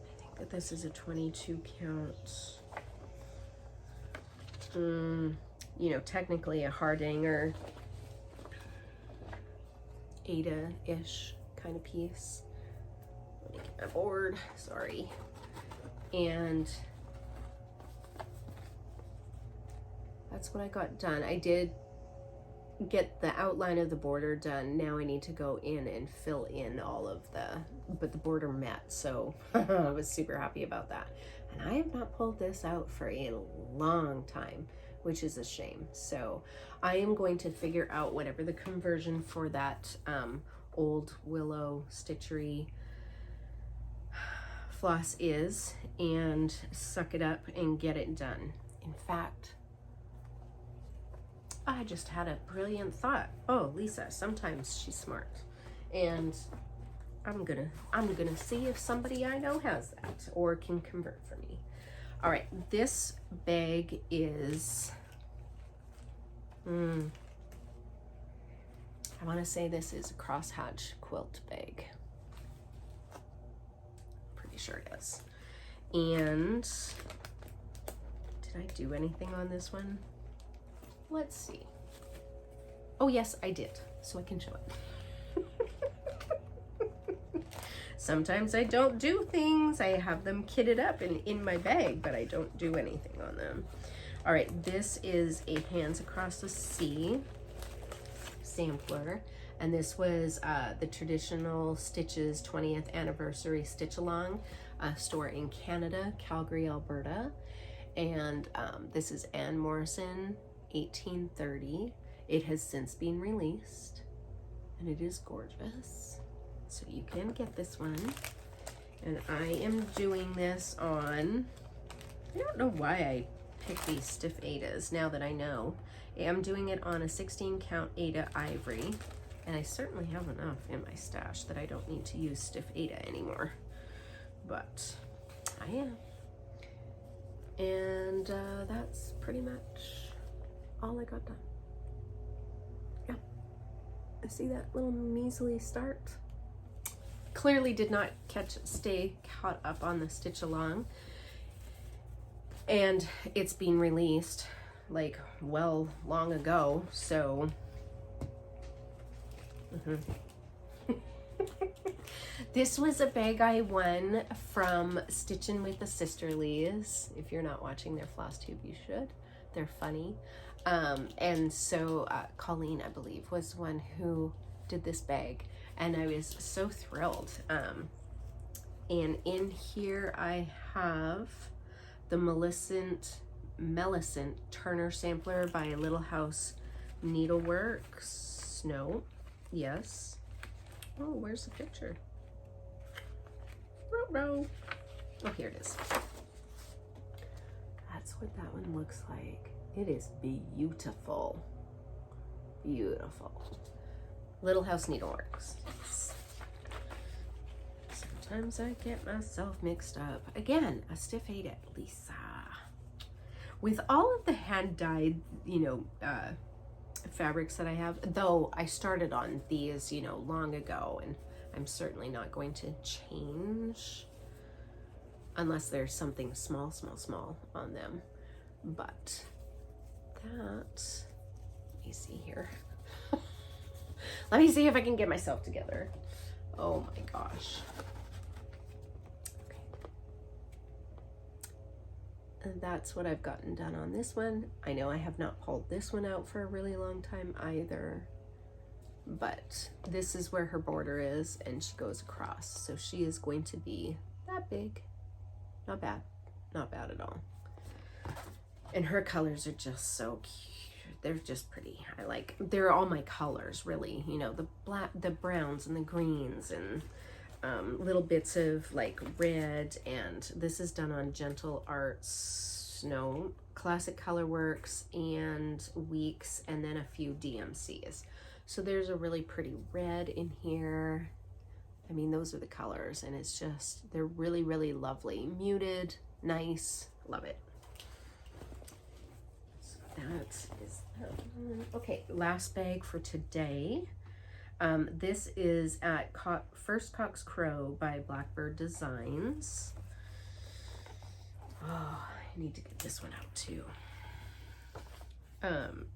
I think that this is a 22 count. You know, technically a Hardanger Ada-ish kind of piece. Let me get my board, sorry. And that's what I got done. I did get the outline of the border done. Now I need to go in and fill in all of but the border met, so I was super happy about that. And I have not pulled this out for a long time, which is a shame. So I am going to figure out whatever the conversion for that Old Willow Stitchery floss is, and suck it up and get it done. In fact, I just had a brilliant thought. Oh, Lisa, sometimes she's smart. And I'm gonna see if somebody I know has that or can convert for me. All right, this bag is, I wanna say this is a crosshatch quilt bag. Pretty sure it is. And did I do anything on this one? Let's see. Oh yes, I did, so I can show it. Sometimes I don't do things. I have them kitted up and in my bag, but I don't do anything on them. All right, this is a Hands Across the Sea sampler, and this was the Traditional Stitches 20th Anniversary Stitch Along, a store in Canada, Calgary, Alberta. And this is Anne Morrison, 1830. It has since been released, and it is gorgeous. So you can get this one. And I am doing this on, I don't know why I picked these stiff Adas now that I know. I'm doing it on a 16 count Ada ivory, and I certainly have enough in my stash that I don't need to use stiff Ada anymore, but I am. And that's pretty much all I got done. Yeah, I see that little measly start. Clearly did not stay caught up on the stitch along, and it's been released like well long ago, so This was a bag I won from Stitchin' with the Sisterlies. If you're not watching their Flosstube, you should. They're funny. And so Colleen, I believe, was one who did this bag, and I was so thrilled. And in here I have the Millicent Turner sampler by Little House Needleworks. No, yes. Oh, where's the picture? Oh, here it is. That's what that one looks like. It is beautiful. Beautiful. Little House Needleworks. Sometimes I get myself mixed up. Again, a stiff 8 at Lisa. With all of the hand-dyed, fabrics that I have, though I started on these, long ago, and I'm certainly not going to change unless there's something small on them. But that, let me see here. Let me see if I can get myself together. Oh my gosh. Okay. that's what I've gotten done on this one. I know I have not pulled this one out for a really long time either, but this is where her border is and she goes across. So she is going to be that big. Not bad. Not bad at all. And her colors are just so cute. They're just pretty. They're all my colors really, you know, the black, the browns and the greens and little bits of like red. And this is done on Gentle Arts, no, Classic Colorworks and Weeks, and then a few DMCs. So there's a really pretty red in here. I mean, those are the colors, and it's just, they're really, really lovely. Muted, nice, love it. So that is that one. Okay, last bag for today. This is at First Cock's Crow by Blackbird Designs. Oh, I need to get this one out too.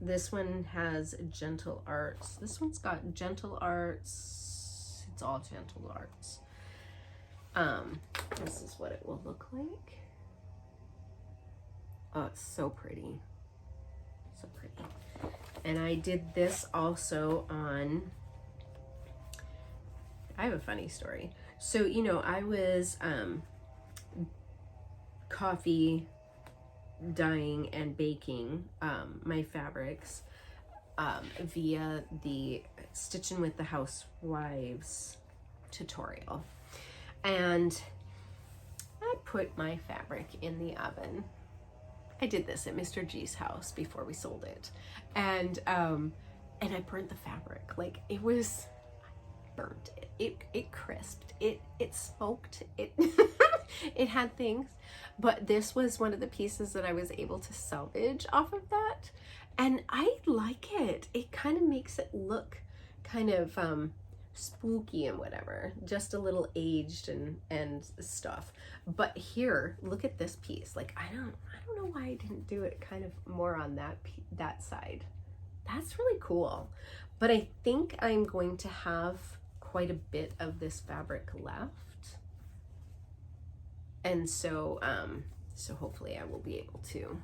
This one has Gentle Arts. This one's got Gentle Arts. It's all Gentle Arts. This is what it will look like. Oh, it's so pretty. So pretty. And I did this also on, I have a funny story. So, you know, I was coffee dyeing and baking my fabrics via the Stitching with the Housewives tutorial. And I put my fabric in the oven. I did this at Mr. G's house before we sold it. And I burnt the fabric. Like, it was burnt. It crisped. It smoked. It it had things. But this was one of the pieces that I was able to salvage off of that. And I like it. It kind of makes it look kind of spooky and whatever, just a little aged and stuff. But here, look at this piece. Like, I don't know why I didn't do it kind of more on that side. That's really cool. But I think I'm going to have quite a bit of this fabric left. And so so hopefully I will be able to.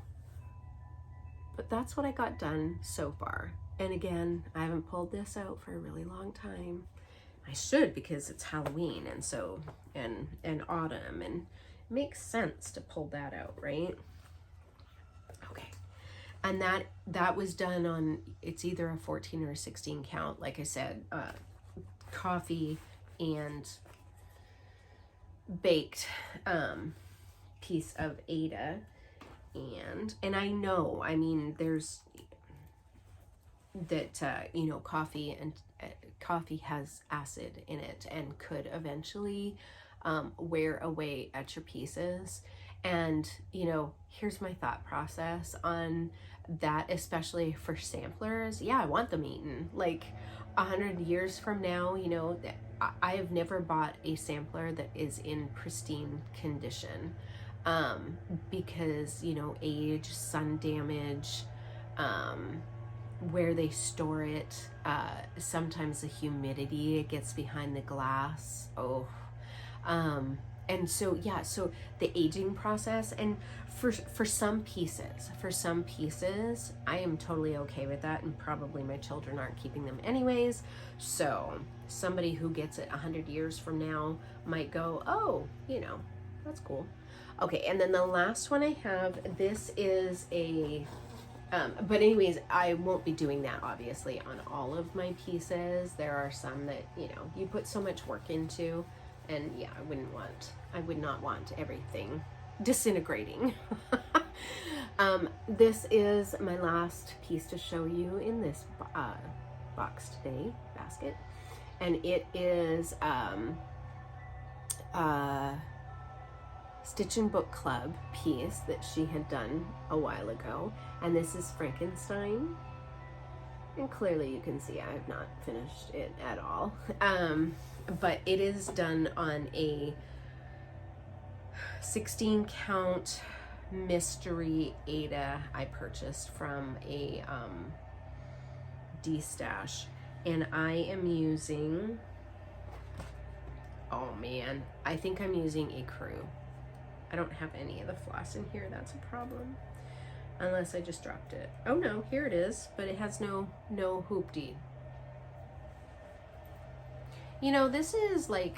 But that's what I got done so far. And again, I haven't pulled this out for a really long time. I should, because it's Halloween and so and autumn, and it makes sense to pull that out, right? Okay. And that was done on, it's either a 14 or a 16 count, like I said, coffee and baked piece of Ada. And I know, I mean, there's that you know, coffee has acid in it and could eventually wear away at your pieces. And you know, here's my thought process on that, especially for samplers. Yeah, I want them eaten. Like 100 years from now, you know, I have never bought a sampler that is in pristine condition, because, you know, age, sun damage, where they store it, sometimes the humidity, it gets behind the glass. And so, yeah, so the aging process, and for some pieces, I am totally okay with that, and probably my children aren't keeping them anyways. So somebody who gets it 100 years from now might go, oh, you know, that's cool. Okay, and then the last one I have, this is a, but anyways, I won't be doing that obviously on all of my pieces. There are some that, you know, you put so much work into, and yeah, I would not want everything disintegrating. This is my last piece to show you in this box today, basket, and it is Stitch and Book Club piece that she had done a while ago, and this is Frankenstein, and clearly you can see I have not finished it at all, but it is done on a 16 count mystery Ada I purchased from a D-stash, and I am using, oh man, I think I'm using a crew. I don't have any of the floss in here. That's a problem. Unless I just dropped it. Oh no, here it is, but it has no hoopty. You know, this is what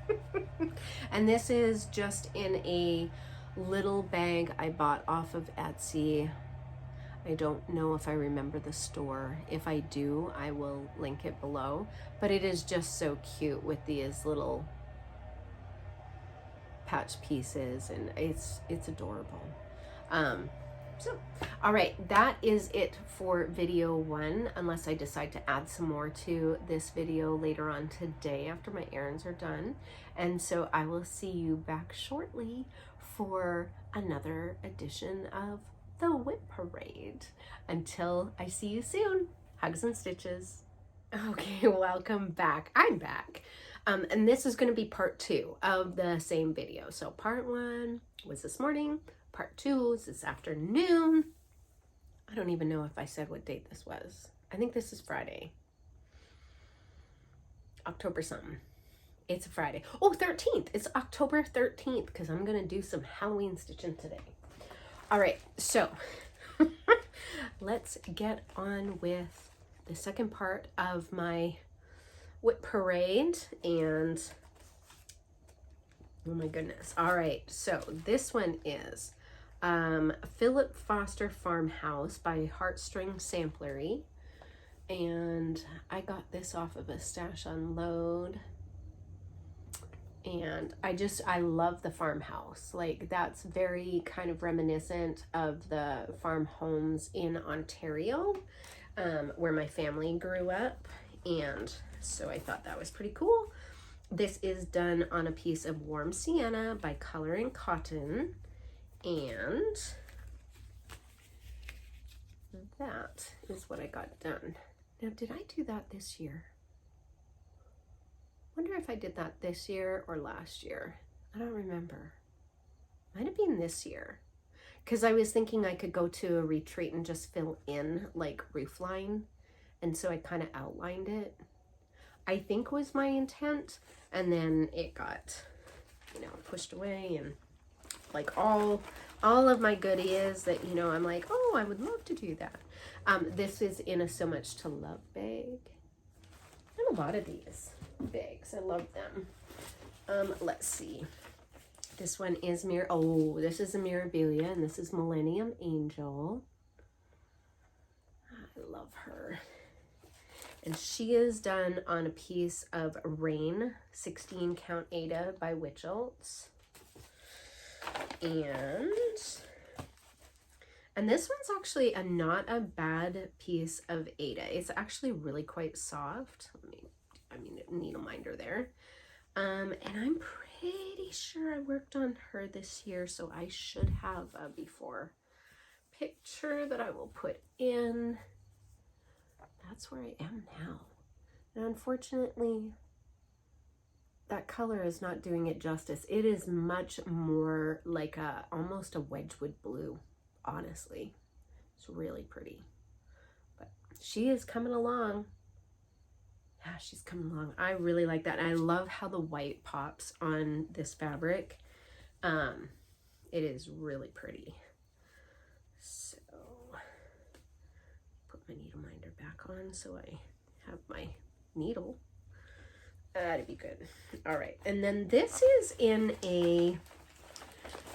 happens. And this is just in a little bag I bought off of Etsy. I don't know if I remember the store. If I do, I will link it below. But it is just so cute with these little patch pieces, and it's adorable. So all right, that is it for video 1, unless I decide to add some more to this video later on today after my errands are done. And so I will see you back shortly for another edition of the WIP Parade. Until I see you soon, hugs and stitches. Okay, welcome back. I'm back. And this is going to be part 2 of the same video. So part 1 was this morning, part 2 is this afternoon. I don't even know if I said what date this was. I think this is Friday. October something. It's a Friday. Oh, 13th. It's October 13th because I'm going to do some Halloween stitching today. All right, so let's get on with the second part of my WIP Parade. And oh my goodness. All right, so this one is Philip Foster Farmhouse by Heartstring Samplery. And I got this off of a stash unload. And I love the farmhouse. Like, that's very kind of reminiscent of the farm homes in Ontario, where my family grew up. And so I thought that was pretty cool. This is done on a piece of warm sienna by Color and Cotton. And that is what I got done. Now, did I do that this year? Wonder if I did that this year or last year. I don't remember. Might have been this year. Because I was thinking I could go to a retreat and just fill in like roof line. And so I kind of outlined it. I think was my intent. And then it got, you know, pushed away. And like all of my goodies that, you know, I'm like, oh, I would love to do that. This is in a So Much to Love bag. And a lot of these bags. I love them. Let's see. This one is this is a Mirabilia, and this is Millennium Angel. I love her. And she is done on a piece of Rain 16 Count Ada by Quilts. And this one's actually not a bad piece of Ada. It's actually really quite soft. Needle minder there. And I'm pretty sure I worked on her this year, so I should have a before picture that I will put in. That's where I am now. And unfortunately, that color is not doing it justice. It is much more like almost a Wedgwood blue, honestly. It's really pretty. But she is coming along. Yeah, she's coming along. I really like that. And I love how the white pops on this fabric. It is really pretty. So, put my needle minder back on so I have my needle. That'd be good. All right, and then this is in a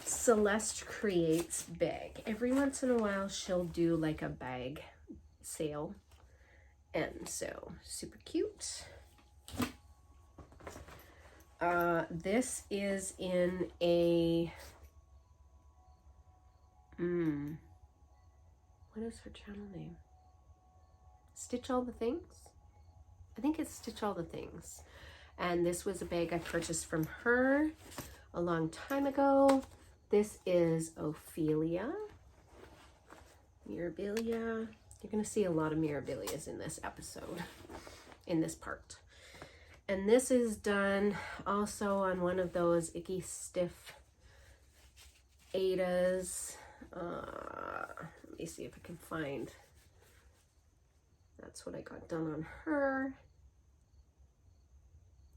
Celeste Creates bag. Every once in a while, she'll do like a bag sale. And so, super cute. This is in a, what is her channel name? Stitch All the Things? I think it's Stitch All the Things. And this was a bag I purchased from her a long time ago. This is Ophelia. Mirabilia. You're going to see a lot of Mirabilias in this episode, in this part. And this is done also on one of those icky stiff Adas. Let me see if I can find. That's what I got done on her.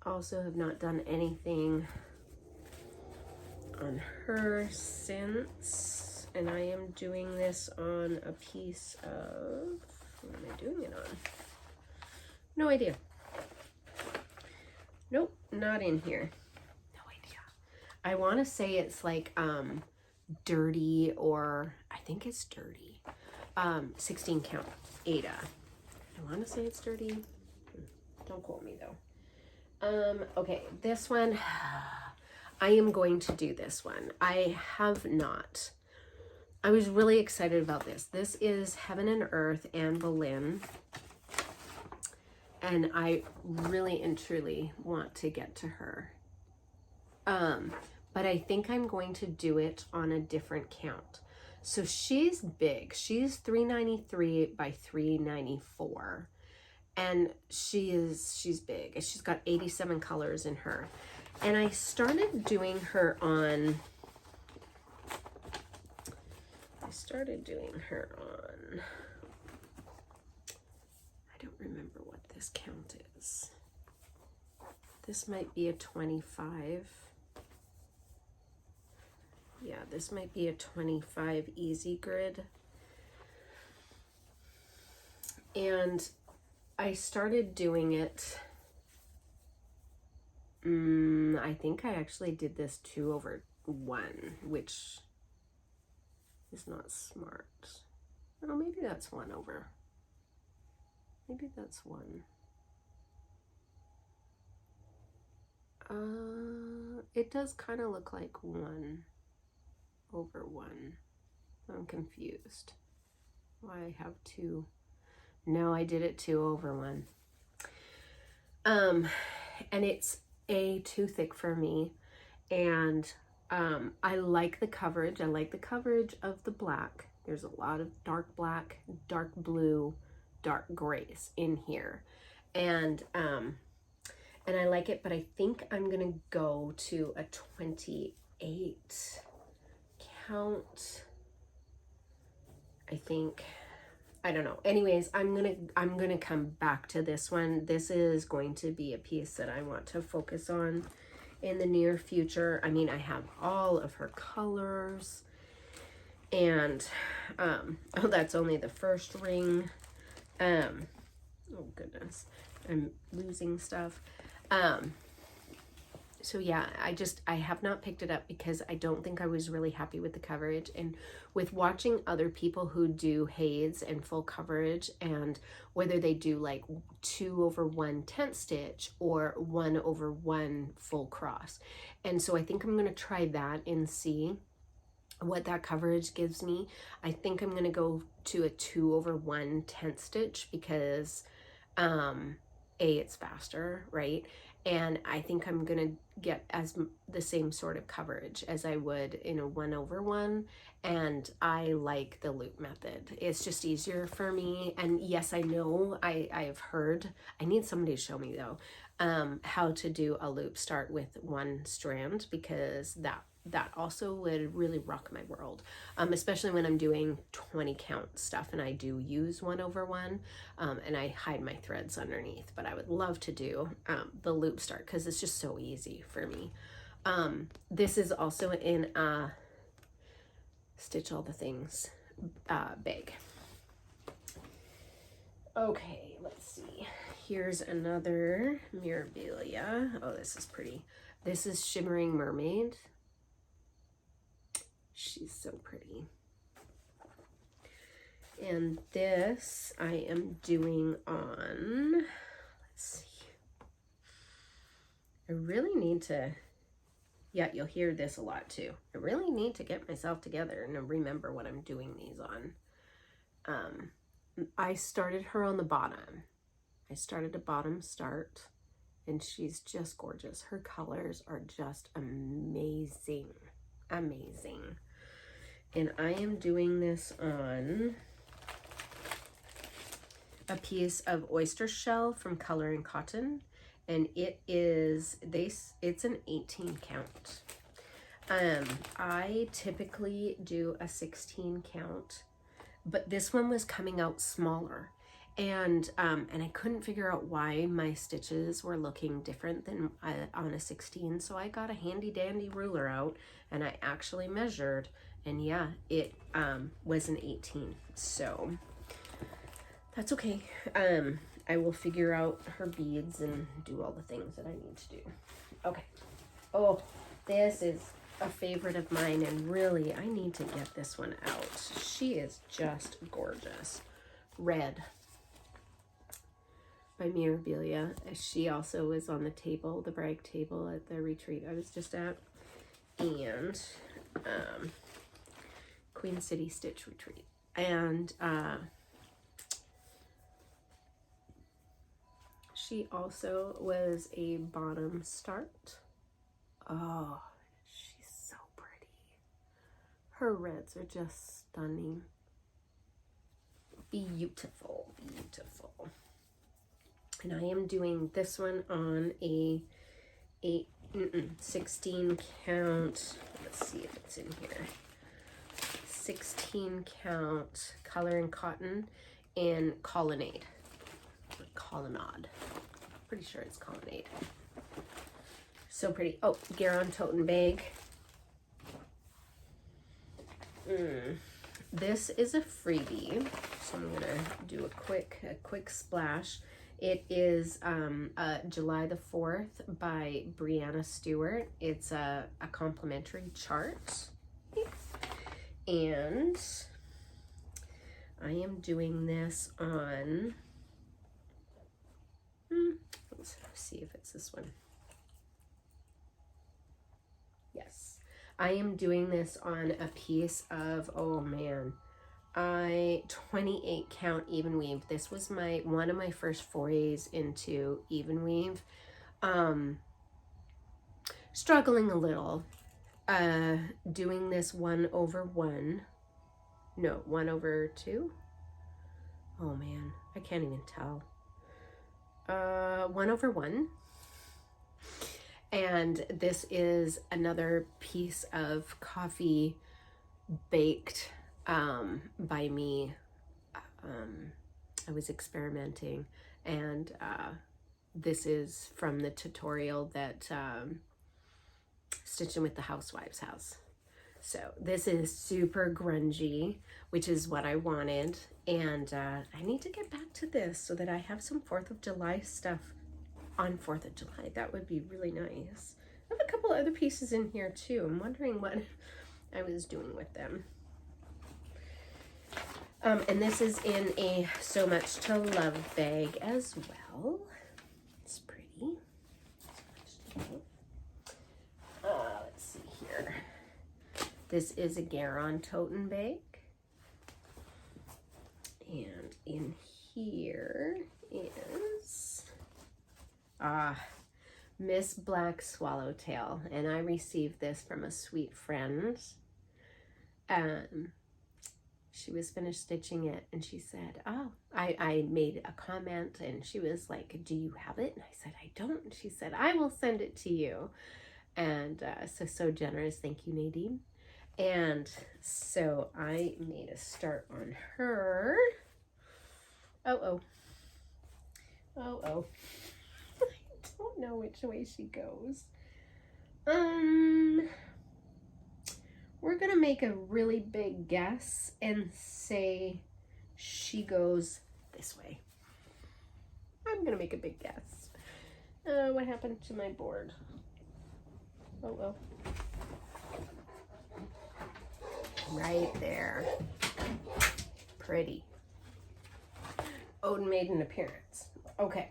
Also have not done anything on her since, and I am doing this on a piece of, what am I doing it on? No idea. Nope, not in here. No idea. I want to say it's like dirty, or I think it's dirty. 16 count Ada. I want to say it's dirty. Don't quote me though. Okay, this one, I am going to do this one. I have not. I was really excited about this. This is Heaven and Earth, Anne Boleyn. And I really and truly want to get to her. But I think I'm going to do it on a different count. So she's big. She's 393 by 394. And she's big. She's got 87 colors in her. And I started doing her on, I don't remember what this count is. This might be a 25. Yeah, this might be a 25 easy grid. And I started doing it, I think I actually did this 2/1, which is not smart. Oh, maybe that's 1 over. Maybe that's 1. It does kind of look like 1/1. I'm confused. Why I have 2. No, I did it 2/1. And it's too thick for me. And I like the coverage. I like the coverage of the black. There's a lot of dark black, dark blue, dark grays in here. And I like it, but I think I'm gonna go to a 28 count. I think, I don't know. Anyways, I'm gonna come back to this one. This is going to be a piece that I want to focus on in the near future. I mean, I have all of her colors, and oh, that's only the first ring. Oh goodness, I'm losing stuff. So yeah, I have not picked it up because I don't think I was really happy with the coverage, and with watching other people who do HAEDs and full coverage, and whether they do like 2/1 tent stitch or 1/1 full cross. And so I think I'm going to try that and see what that coverage gives me. I think I'm going to go to a 2/1 tent stitch because it's faster, right? And I think I'm gonna get the same sort of coverage as I would in a 1/1, and I like the loop method. It's just easier for me. And yes, I know I've heard, I need somebody to show me though, how to do a loop start with 1 strand, because that also would really rock my world, especially when I'm doing 20 count stuff and I do use 1/1, and I hide my threads underneath. But I would love to do the loop start because it's just so easy for me. This is also in a Stitch All the Things bag. Okay, let's see. Here's another Mirabilia. Oh, this is pretty. This is Shimmering Mermaid. She's so pretty. And this I am doing on, let's see. I really need to, yeah, you'll hear this a lot too. I really need to get myself together and remember what I'm doing these on. I started her on the bottom. I started a bottom start, and she's just gorgeous. Her colors are just amazing. Amazing. And I am doing this on a piece of oyster shell from Color and Cotton, and it's an 18 count. I typically do a 16 count, but this one was coming out smaller, And I couldn't figure out why my stitches were looking different than on a 16. So I got a handy dandy ruler out and I actually measured, and yeah, it was an 18. So that's okay. I will figure out her beads and do all the things that I need to do. Okay. Oh, this is a favorite of mine, and really I need to get this one out. She is just gorgeous. Red by Mirabilia. She also was on the table, the brag table at the retreat I was just at, and Queen City Stitch Retreat. And she also was a bottom start. Oh, she's so pretty. Her reds are just stunning. Beautiful, beautiful. And I am doing this one on a 16 count. Let's see if it's in here. 16 count color and cotton in colonnade. Colonnade. Pretty sure it's colonnade. So pretty. Oh, Garon toten bag. This is a freebie, so I'm gonna do a quick splash. It is July the 4th by Brianna Stewart. It's a complimentary chart, and I am doing this on. Let's see if it's this one. Yes, I am doing this on a piece of, oh man, 28 count even weave. This was one of my first forays into even weave. Struggling a little, doing this 1/1. No, 1/2. Oh man, I can't even tell. 1/1. And this is another piece of coffee baked by me. I was experimenting, and this is from the tutorial that Stitching with the Housewives has. So this is super grungy, which is what I wanted, and I need to get back to this so that I have some 4th of July stuff on 4th of July. That would be really nice. I have a couple other pieces in here too. I'm wondering what I was doing with them. And this is in a So Much to Love bag as well. It's pretty. So much to love. Let's see here. This is a Garon toten bag. And in here is Miss Black Swallowtail, and I received this from a sweet friend. She was finished stitching it, and she said, oh, I made a comment, and she was like, do you have it? And I said, I don't. And she said, I will send it to you. And so generous. Thank you, Nadine. And so I made a start on her. Oh. I don't know which way she goes. We're gonna make a really big guess and say she goes this way. I'm gonna make a big guess. What happened to my board? Oh. Right there. Pretty. Odin made an appearance. Okay.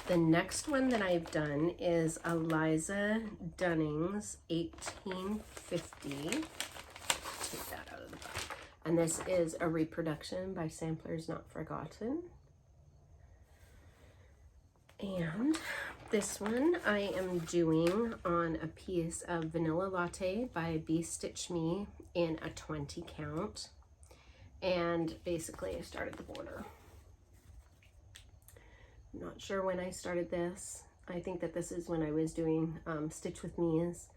The next one that I've done is Eliza Dunning's 1850. Take that out of the book. And this is a reproduction by Samplers Not Forgotten. And this one I am doing on a piece of Vanilla Latte by Bee Stitch Me in a 20 count. And basically I started the border. Not sure when I started this. I think that this is when I was doing Stitch with Me's,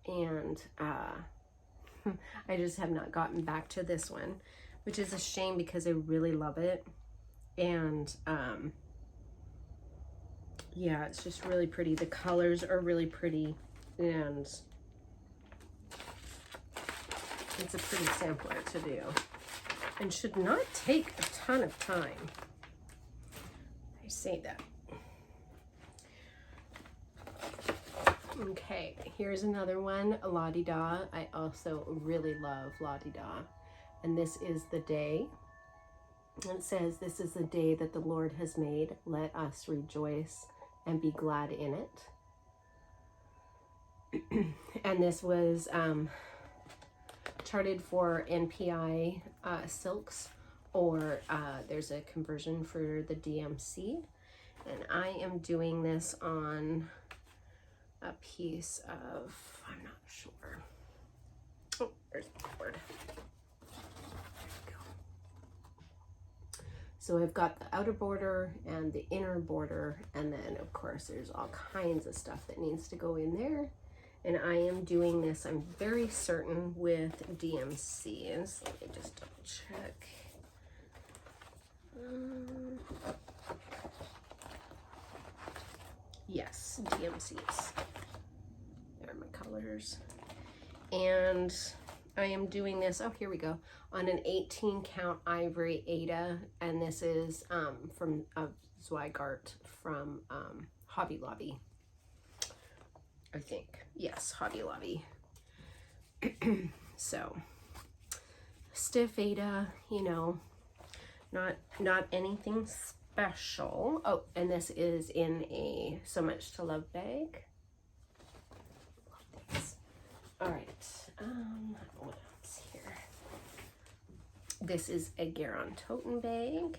and I just have not gotten back to this one. which is a shame because I really love it. And yeah, it's just really pretty. The colors are really pretty, and it's a pretty sampler to do, and should not take a ton of time. I say that. Okay, here's another one, La-Di-Da. I also really love La-Di-Da. And this is the day. And it says, "This is the day that the Lord has made. Let us rejoice and be glad in it." And this was charted for NPI silks, or there's a conversion for the DMC. And I am doing this on a piece of, I'm not sure. Oh, there's the board. So I've got the outer border and the inner border, and then of course there's all kinds of stuff that needs to go in there. And I am doing this, I'm very certain, with DMCs. Let me just double check. Yes, DMCs. There are my colors. And I am doing this, oh, here we go, on an 18 count ivory Ada, and this is from Zweigart from Hobby Lobby, I think. Yes, Hobby Lobby. So, stiff Ada, you know, not anything special. Oh, and this is in a So Much to Love bag. Love these. All right. What else here? This is a Garon Toten bag,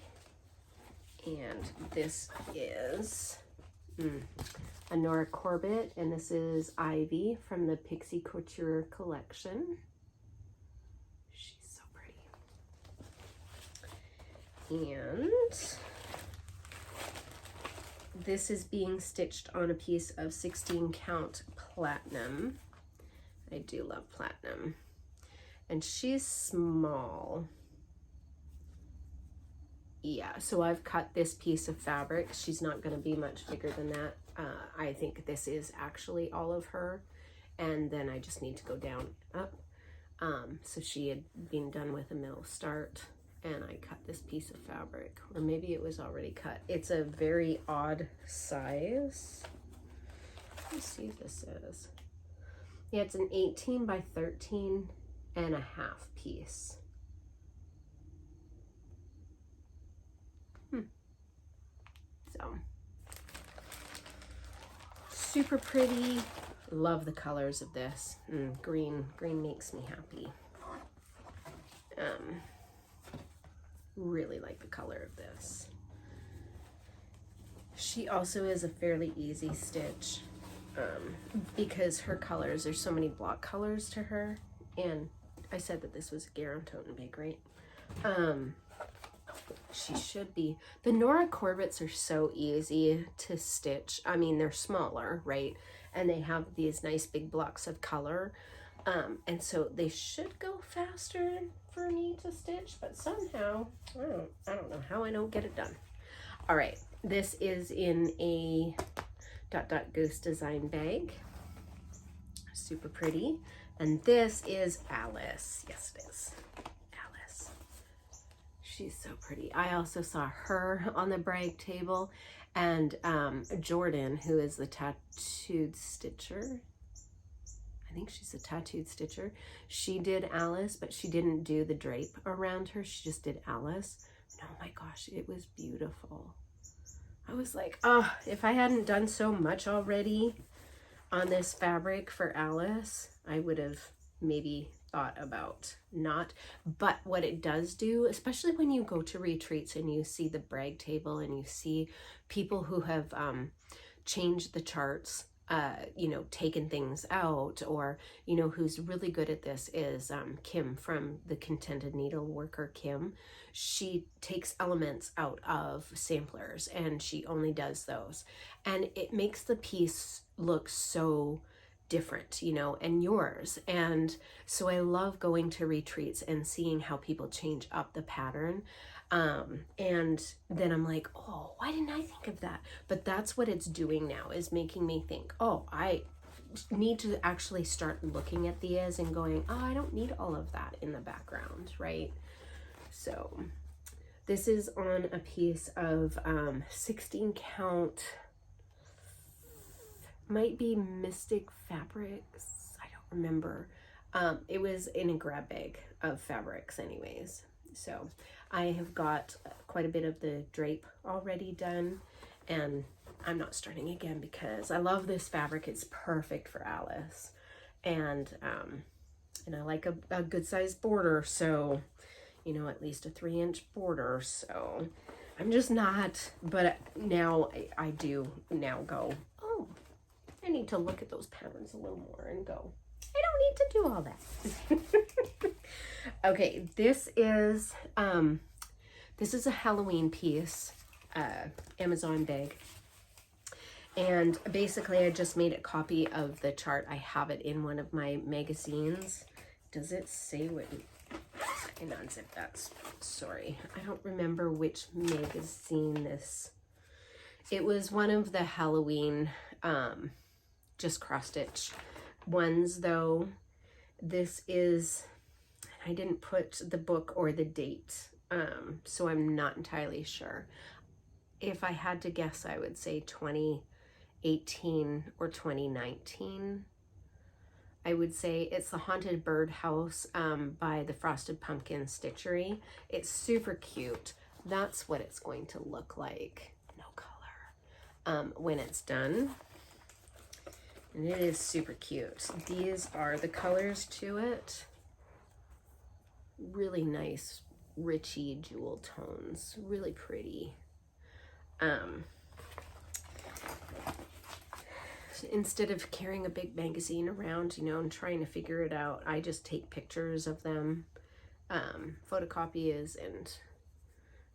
and this is a Nora Corbett, and this is Ivy from the Pixie Couture collection. She's so pretty. And this is being stitched on a piece of 16 count platinum. I do love platinum. And she's small. Yeah, so I've cut this piece of fabric. She's not going to be much bigger than that. I think this is actually all of her. And then I just need to go down up. So she had been done with a middle start, and I cut this piece of fabric. Or maybe it was already cut. It's a very odd size. Let's see if this is. Yeah, it's an 18 by 13 and a half piece. So, super pretty. Love the colors of this. Green makes me happy. Really like the color of this. She also is a fairly easy stitch. Because her colors, there's so many block colors to her, and I said that this was a Garon Toten bag, right? She should be. The Nora Corbetts are so easy to stitch. I mean, they're smaller, right? And they have these nice big blocks of color, and so they should go faster for me to stitch, but somehow I don't know how I don't get it done. All right, this is in a DotDotGooseDesign bag. Super pretty. And this is Alice. Yes, it is. Alice. She's so pretty. I also saw her on the brag table. And Jordan, who is the tattooed stitcher. I think she's a tattooed stitcher. She did Alice, but she didn't do the drape around her. She just did Alice. And oh my gosh, it was beautiful. I was like, oh, if I hadn't done so much already on this fabric for Alice, I would have maybe thought about not. But what it does do, especially when you go to retreats and you see the brag table and you see people who have changed the charts, you know, taken things out, or, you know, who's really good at this is Kim from the Contented Needle Worker, Kim. She takes elements out of samplers and she only does those. And it makes the piece look so different, you know, and yours. And so I love going to retreats and seeing how people change up the pattern. And then I'm like, oh, why didn't I think of that? But that's what it's doing now, is making me think, oh, I need to actually start looking at these and going, oh, I don't need all of that in the background, right? So this is on a piece of 16 count, might be Mystic Fabrics, I don't remember. It was in a grab bag of fabrics anyways. So I have got quite a bit of the drape already done, and I'm not starting again because I love this fabric. It's perfect for Alice, and I like a good sized border, so you know, at least a 3-inch border. So I'm just not, but now I do now go, oh, I need to look at those patterns a little more and go, I don't need to do all that. Okay, this is a Halloween piece, Amazon bag. And basically I just made a copy of the chart. I have it in one of my magazines. Does it say what? I unzip that. Sorry, I don't remember which magazine this. It was one of the Halloween just cross stitch ones though. This is, I didn't put the book or the date, so I'm not entirely sure. If I had to guess, I would say 2018 or 2019. I would say it's the Haunted Bird House by the Frosted Pumpkin Stitchery. It's super cute. That's what it's going to look like. No color. When it's done. And it is super cute. These are the colors to it. Really nice, richy jewel tones. Really pretty. Instead of carrying a big magazine around, you know, and trying to figure it out, I just take pictures of them, photocopy is, and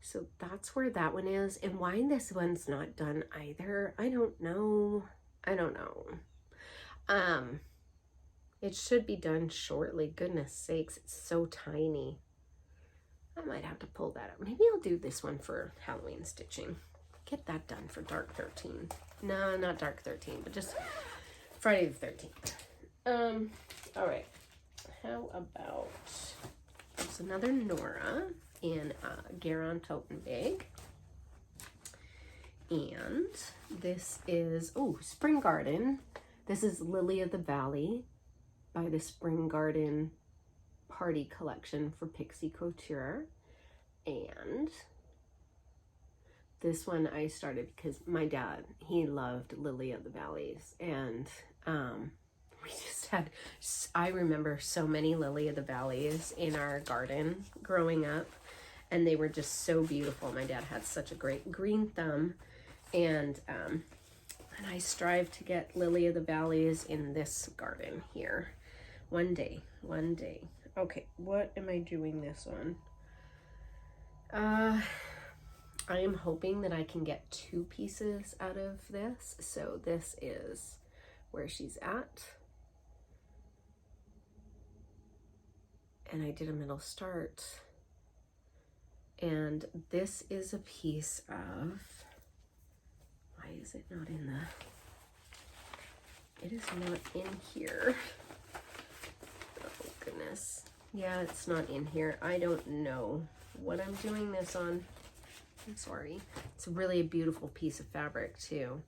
so that's where that one is. And why this one's not done either, I don't know. It should be done shortly. Goodness sakes, it's so tiny. I might have to pull that up. Maybe I'll do this one for Halloween stitching. Get that done for Dark 13. No, not Dark 13, but just Friday the 13th. All right. How about, there's another Nora in a Garon Toten bag. And this is, oh, Spring Garden. This is Lily of the Valley by the Spring Garden Party Collection for Pixie Couture. And this one I started because my dad, he loved Lily of the Valleys, and we just had, I remember so many Lily of the Valleys in our garden growing up, and they were just so beautiful. My dad had such a great green thumb, and I strive to get Lily of the Valleys in this garden here one day. Okay, what am I doing this on? I am hoping that I can get 2 pieces out of this. So this is where she's at. And I did a middle start. And this is a piece of, why is it not in the, it is not in here. Oh goodness. Yeah, it's not in here. I don't know what I'm doing this on. I'm sorry. It's really a beautiful piece of fabric too.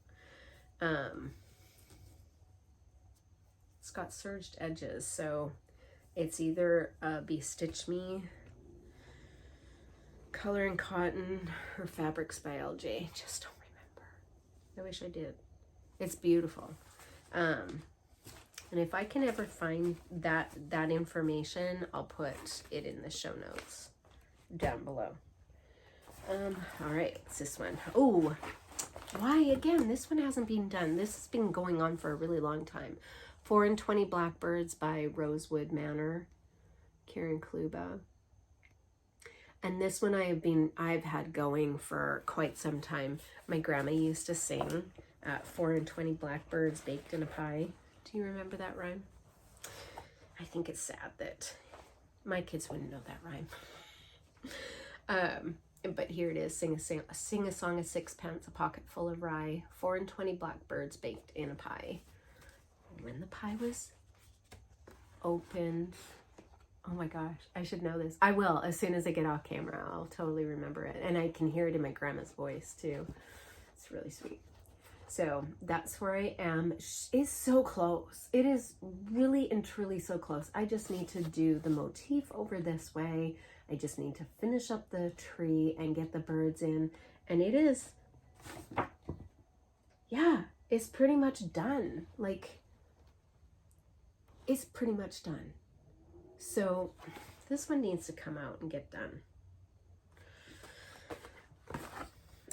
It's got serged edges, so it's either Be Stitch Me, Color and Cotton, or Fabrics by LJ. Just don't remember. I wish I did. It's beautiful. And if I can ever find that information, I'll put it in the show notes down below. All right, it's this one. Oh, why again? This one hasn't been done. This has been going on for a really long time. 4 and 20 Blackbirds by Rosewood Manor, Karen Kluba. And this one I've had going for quite some time. My grandma used to sing 4 and 20 Blackbirds baked in a pie. Do you remember that rhyme? I think it's sad that my kids wouldn't know that rhyme. But here it is. Sing a song of sixpence, a pocket full of rye, 4 and 20 blackbirds baked in a pie. When the pie was opened, oh my gosh, I should know this. I will, as soon as I get off camera, I'll totally remember it. And I can hear it in my grandma's voice too. It's really sweet. So that's where I am. It's so close. It is really and truly so close. I just need to do the motif over this way. I just need to finish up the tree and get the birds in. And it is, yeah, it's pretty much done. Like, it's pretty much done. So this one needs to come out and get done.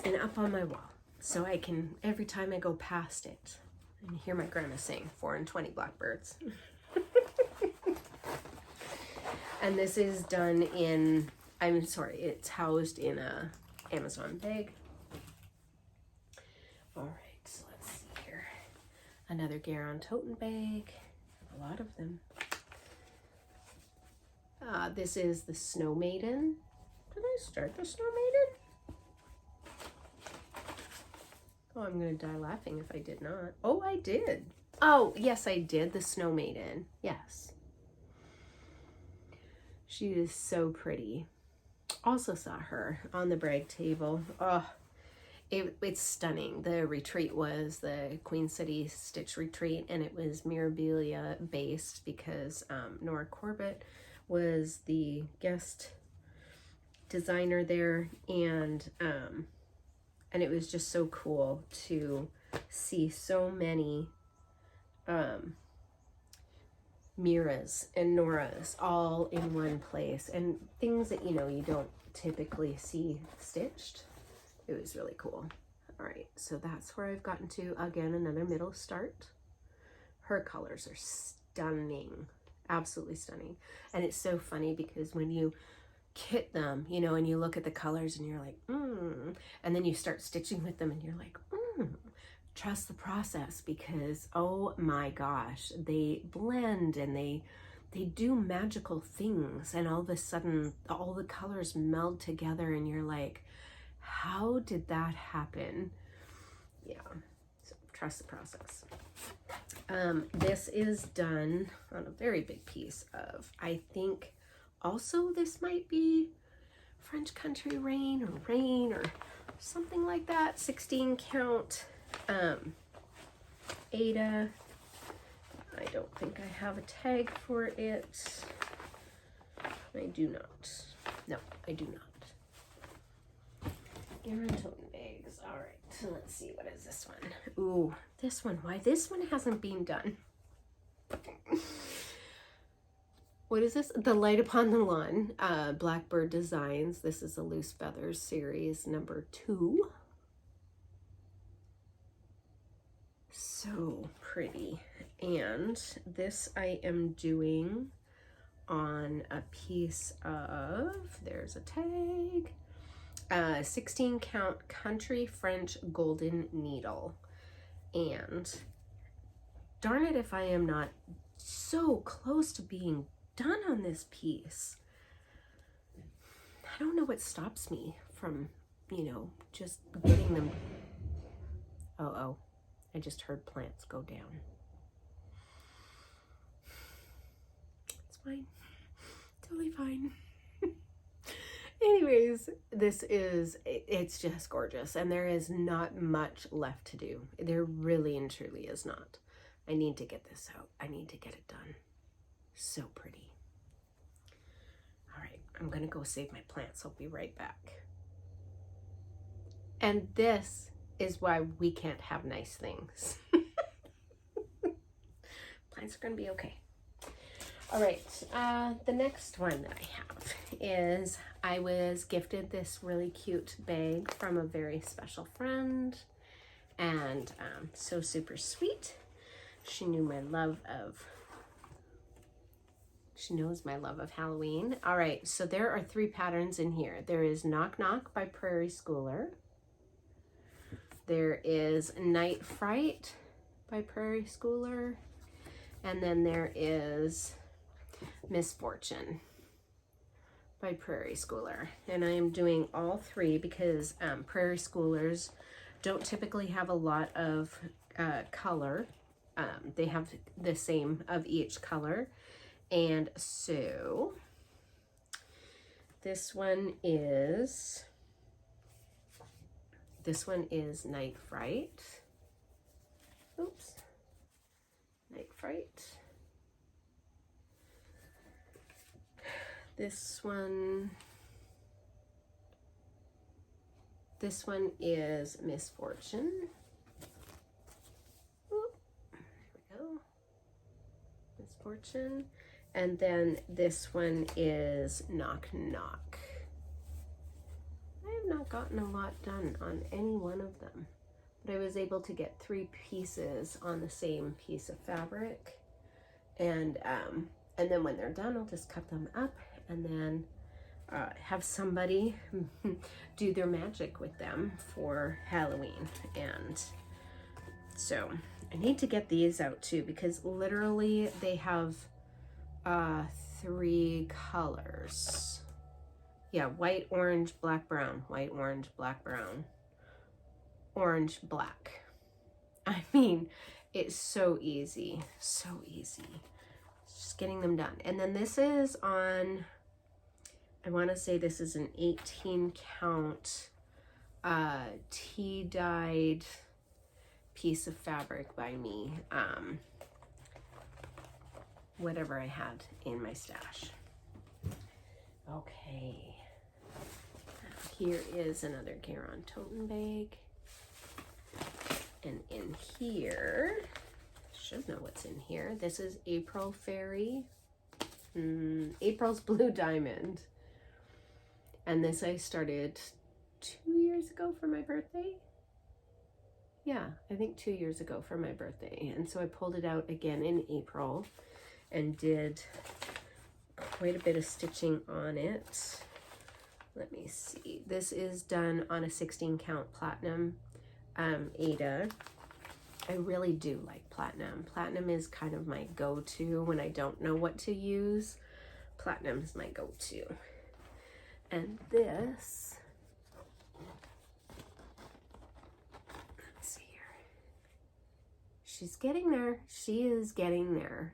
And up on my wall. So I can, every time I go past it, and hear my grandma sing 4 and 20 blackbirds. And this is done in, I'm sorry, it's housed in a Amazon bag. All right, so let's see here. Another Garon toten bag, a lot of them. This is the Snow Maiden. Did I start the Snow Maiden? Oh, I'm gonna die laughing if I did not. Oh, I did. Oh, yes, I did. The Snow Maiden. Yes. She is so pretty. Also saw her on the brag table. Oh, it's stunning. The retreat was the Queen City Stitch Retreat, and it was Mirabilia based because Nora Corbett was the guest designer there, and it was just so cool to see so many Miras and Noras all in one place, and things that, you know, you don't typically see stitched. It was really cool. All right, so that's where I've gotten to. Again, another middle start. Her colors are stunning, absolutely stunning. And it's so funny because when you kit them, you know, and you look at the colors and you're like, and then you start stitching with them and you're like, trust the process, because oh my gosh, they blend and they do magical things, and all of a sudden all the colors meld together and you're like, how did that happen? Yeah, so trust the process. This is done on a very big piece of, I think also this might be French Country Rain or something like that. 16 count Ada. I don't think I have a tag for it. I do not. No, I do not. Garon toten bags. All right, so let's see, what is this one? Ooh, this one. Why this one hasn't been done? What is this? The Light Upon the Lawn, Blackbird Designs. This is a Loose Feathers series number 2. So pretty. And this I am doing on a piece of, there's a tag, 16 count Country French Golden Needle. And darn it if I am not so close to being done on this piece. I don't know what stops me from, you know, just getting them. Oh, I just heard plants go down. It's fine. Totally fine. Anyways, this is, it's just gorgeous, and there is not much left to do. There really and truly is not. I need to get this out. I need to get it done. So pretty. All right, I'm gonna go save my plants. I'll be right back. And this is why we can't have nice things. Plants are gonna be okay. All right, the next one that I have is, I was gifted this really cute bag from a very special friend, and so super sweet. She knows my love of Halloween. All right, so there are 3 patterns in here. There is Knock Knock by Prairie Schooler. There is Night Fright by Prairie Schooler. And then there is Misfortune by Prairie Schooler. And I am doing all three because Prairie Schoolers don't typically have a lot of color. They have the same of each color. And so this one is Night Fright. Oops. Night Fright. This one is Misfortune. Oop, there we go. Misfortune. And then this one is Knock Knock. I have not gotten a lot done on any one of them, but I was able to get 3 pieces on the same piece of fabric. And then when they're done, I'll just cut them up and then have somebody do their magic with them for Halloween. And so I need to get these out too, because literally they have 3 colors. Yeah, white, orange, black, brown, white, orange, black, brown, orange, black. I mean, it's so easy, so easy. Just getting them done. And then this is on, I want to say this is an 18 count tea dyed piece of fabric by me. Whatever I had in my stash. Okay. Here is another Garon toten bag. And in here, should know what's in here. This is April Fairy. April's Blue Diamond. And this I started 2 years ago for my birthday. Yeah, I think 2 years ago for my birthday. And so I pulled it out again in April and did quite a bit of stitching on it. Let me see. This is done on a 16 count platinum Aida. I really do like platinum. Platinum is kind of my go-to when I don't know what to use. Platinum is my go-to. And this, let's see here. She's getting there. She is getting there.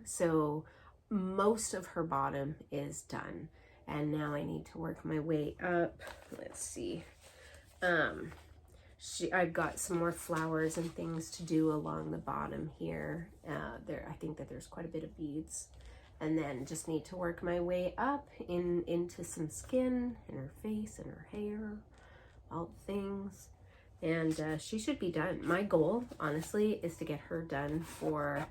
So most of her bottom is done. And now I need to work my way up. Let's see. I've got some more flowers and things to do along the bottom here. I think that there's quite a bit of beads. And then just need to work my way up into some skin in her face and her hair, all the things. And she should be done. My goal, honestly, is to get her done for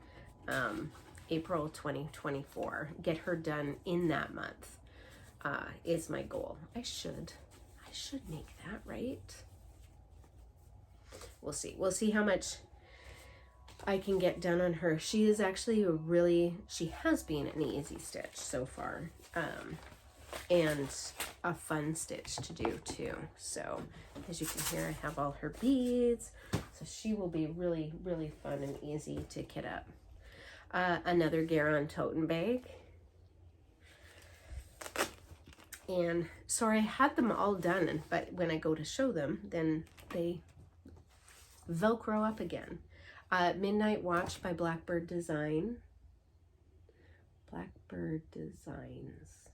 April 2024. Get her done in that month is my goal. I should make that, right? We'll see. We'll see how much I can get done on her. She is actually she has been an easy stitch so far. And a fun stitch to do too. So as you can hear, I have all her beads. So she will be really, really fun and easy to kit up. Another Garon toten bag. And sorry, I had them all done, but when I go to show them, then they Velcro up again. Midnight Watch by Blackbird Design. Blackbird Designs.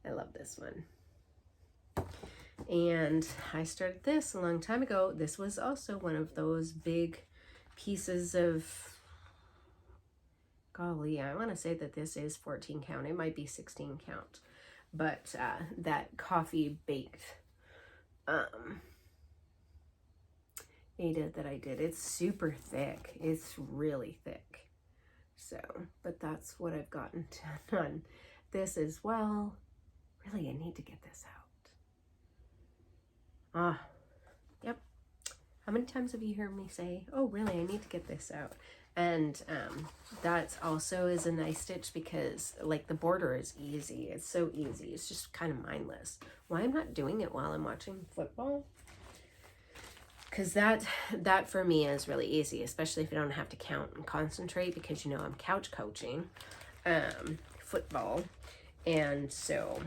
I love this one. And I started this a long time ago. This was also one of those big pieces of, golly, I want to say that this is 14 count. It might be 16 count. But that coffee baked Aida that I did, it's super thick. It's really thick. So, but that's what I've gotten done. This as well. Really, I need to get this out. Yep. How many times have you heard me say, oh, really, I need to get this out? And that's also is a nice stitch because like the border is easy. It's so easy. It's just kind of mindless. Why I'm not doing it while I'm watching football? because that for me is really easy, especially if you don't have to count and concentrate, because you know I'm couch coaching football, and so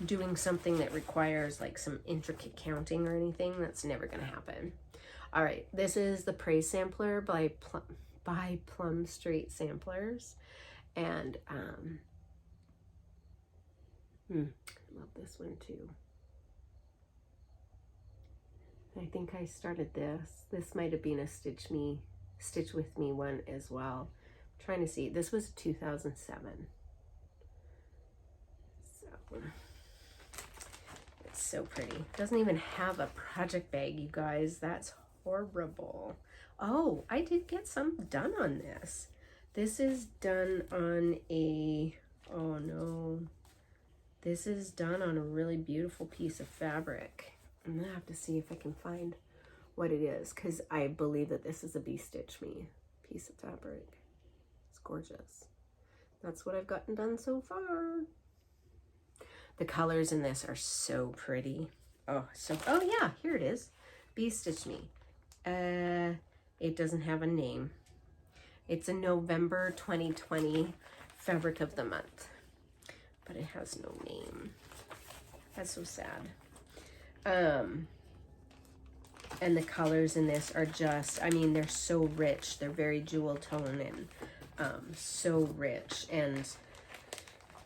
doing something that requires like some intricate counting or anything, that's never going to happen. All right, this is the Praise Sampler by Plum Street Samplers, and love this one too. I think I started this. This might have been a Stitch With Me one as well. I'm trying to see. This was 2007. So it's so pretty. Doesn't even have a project bag, you guys. That's horrible. Oh, I did get some done on this. This is done on a, oh no. This is done on a really beautiful piece of fabric. I'm gonna have to see if I can find what it is, because I believe that this is a Be Stitch Me piece of fabric. It's gorgeous. That's what I've gotten done so far. The colors in this are so pretty. Oh yeah, here it is. Be Stitch Me. It doesn't have a name. It's a November 2020 fabric of the month, but it has no name. That's so sad. And the colors in this are just, I mean, they're so rich. They're very jewel tone and so rich, and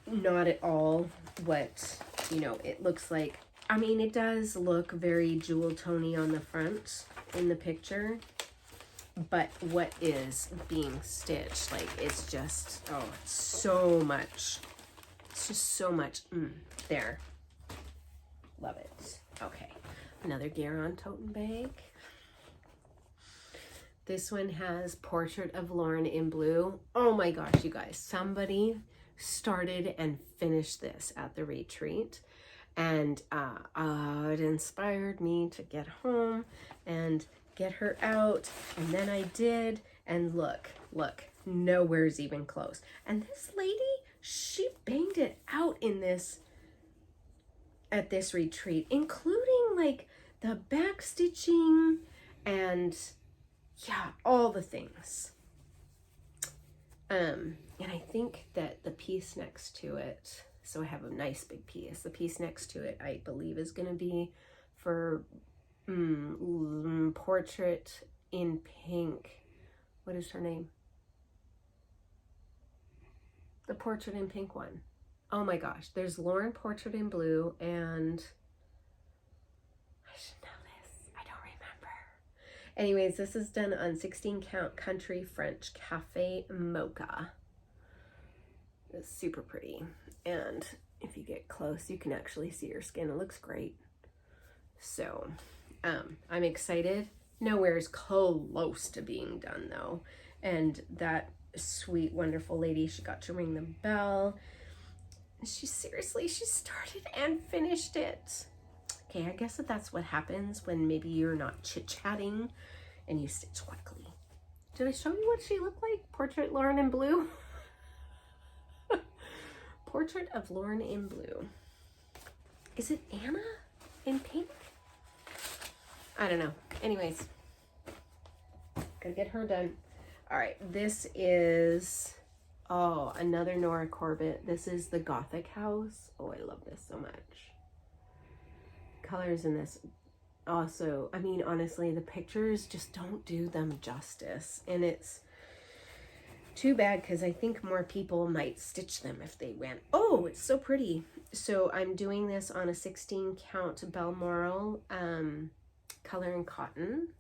not at all what, you know, it looks like. I mean, it does look very jewel tony on the front in the picture, but what is being stitched, like, it's just, oh, it's so much. It's just so much. There. Love it. Okay, another Garon tote bag. This one has Portrait of Lauren in Blue. Oh my gosh, you guys, somebody started and finished this at the retreat, and it inspired me to get home and get her out, and then I did, and look, nowhere's even close. And this lady, she banged it out in this, at this retreat, including like the back stitching and yeah, all the things. And I think that the piece next to it, so I have a nice big piece, the piece next to it I believe is going to be for Portrait in Pink. What is her name? The Portrait in Pink one. Oh my gosh, there's Lauren Portrait in Blue, and I should know this, I don't remember. Anyways, this is done on 16 count Country French Cafe Mocha. It's super pretty, and if you get close, you can actually see her skin. It looks great. So, I'm excited. Nowhere's close to being done though, and that sweet, wonderful lady, she got to ring the bell. She started and finished it. Okay, I guess that's what happens when maybe you're not chit-chatting and you stitch quickly. Did I show you what she looked like? Portrait Lauren in Blue? Portrait of Lauren in Blue. Is it Anna in Pink? I don't know. Anyways, gotta get her done. All right, this is... oh, another Nora Corbett. This is the Gothic House. Oh, I love this so much. Colors in this also, I mean, honestly, the pictures just don't do them justice. And it's too bad, because I think more people might stitch them if they went. Oh, it's so pretty. So I'm doing this on a 16 count Balmoral color and cotton.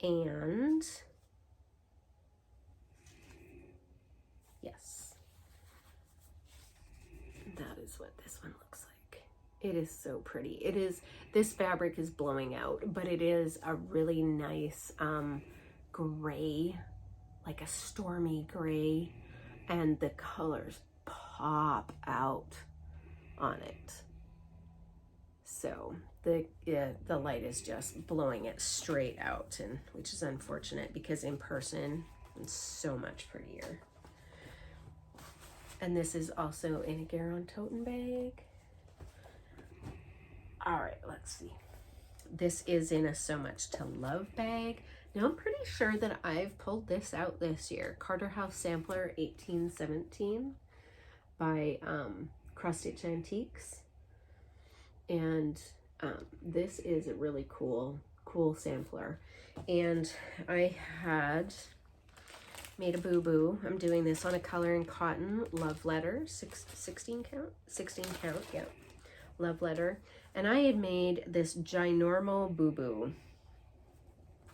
And... yes, that is what this one looks like. It is so pretty. It is, this fabric is blowing out, but it is a really nice gray, like a stormy gray, and the colors pop out on it. So the light is just blowing it straight out, and which is unfortunate, because in person it's so much prettier. And this is also in a Garon tote bag. All right, let's see. This is in a So Much to Love bag. Now I'm pretty sure that I've pulled this out this year. Carter House Sampler 1817 by Cross Stitch Antiques. And this is a really cool sampler. And I had made a boo-boo. I'm doing this on a Color and Cotton Love Letter, 16 count, yeah, Love Letter. And I had made this ginormal boo-boo.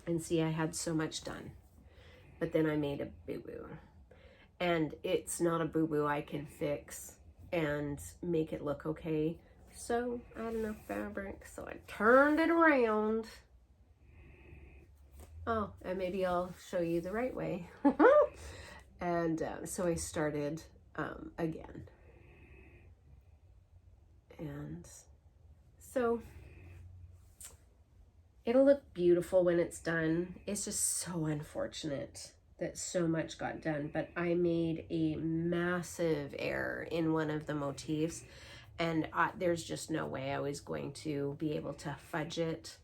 And see, I had so much done. But then I made a boo-boo. And it's not a boo-boo I can fix and make it look okay. So I had enough fabric, so I turned it around. Oh, and maybe I'll show you the right way. And so I started again. And so it'll look beautiful when it's done. It's just so unfortunate that so much got done, but I made a massive error in one of the motifs, and there's just no way I was going to be able to fudge it,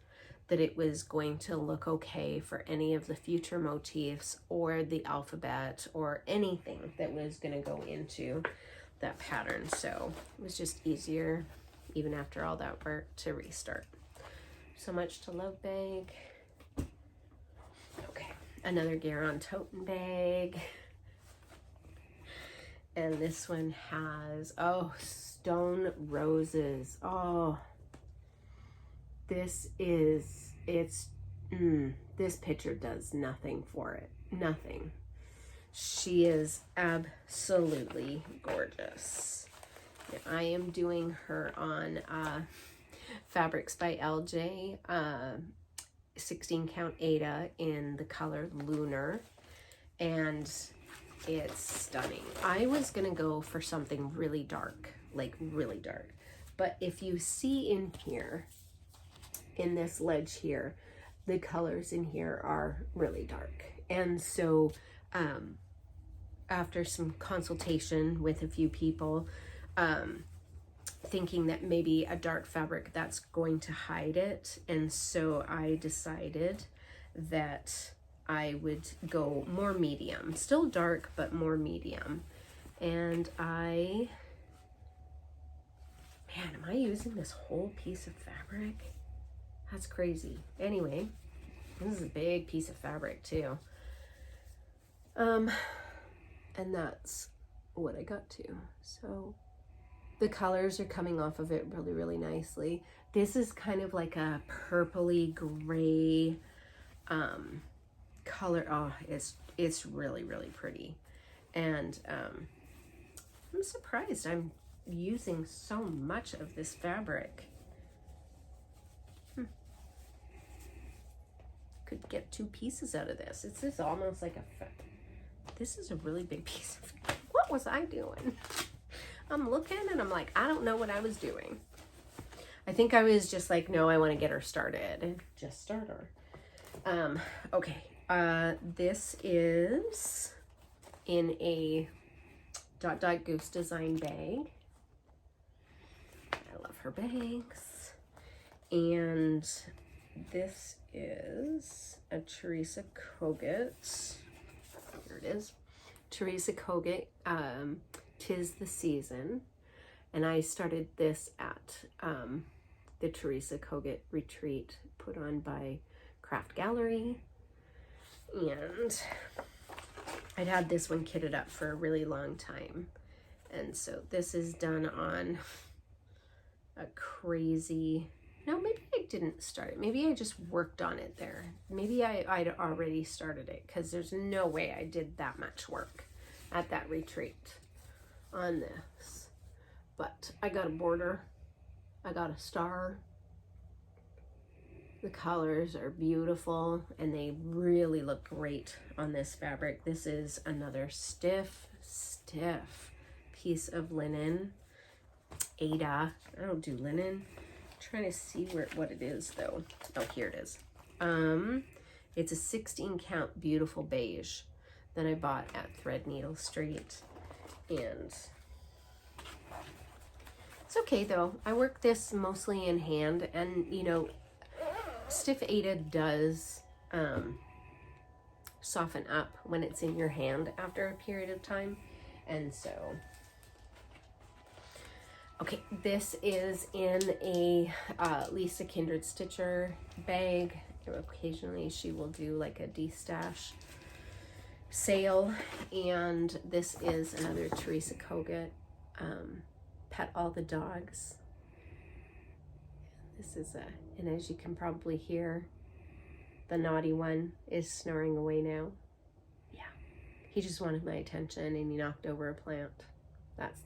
that it was going to look okay for any of the future motifs or the alphabet or anything that was going to go into that pattern. So it was just easier, even after all that work, to restart. So Much to Love bag. Okay, another Garon Toten bag. And this one has, oh, Stone Roses. Oh, this is, this picture does nothing for it. Nothing. She is absolutely gorgeous. I am doing her on Fabrics by LJ, 16 count Ada in the color Lunar, and it's stunning. I was gonna go for something really dark, like really dark, but if you see in here, in this ledge here, the colors in here are really dark. And so after some consultation with a few people, thinking that maybe a dark fabric that's going to hide it, and so I decided that I would go more medium, still dark but more medium. And man, am I using this whole piece of fabric? That's crazy. Anyway, this is a big piece of fabric too. And that's what I got to. So the colors are coming off of it really, really nicely. This is kind of like a purpley gray color. Oh, it's really, really pretty. And I'm surprised I'm using so much of this fabric. Could get 2 pieces out of this. It's just almost like this is a really big piece of fabric. What was I doing? I'm looking and I'm like, I don't know what I was doing. I think I was just like, no, I want to get her started and just start her. Okay. This is in a DotDotGooseDesign bag. I love her bags. And this is a Teresa Kogler. Here it is. Teresa Kogler, 'Tis the Season. And I started this at the Teresa Kogler retreat put on by Craft Gallery. And I'd had this one kitted up for a really long time. And so this is done on a crazy, no, maybe I didn't start it. Maybe I just worked on it there. Maybe I'd already started it, because there's no way I did that much work at that retreat on this. But I got a border. I got a star. The colors are beautiful and they really look great on this fabric. This is another stiff piece of linen. Ada. I don't do linen. I'm trying to see what it is though. Oh, here it is. It's a 16 count beautiful beige that I bought at Threadneedle Street. And it's okay though. I work this mostly in hand, and you know, Stiff Aided does soften up when it's in your hand after a period of time. And so, okay, this is in a Lisa Kindred Stitcher bag. Occasionally she will do like a de-stash sale. And this is another Teresa Kogler, Pet All the Dogs. This is and as you can probably hear, the naughty one is snoring away now. Yeah, he just wanted my attention and he knocked over a plant.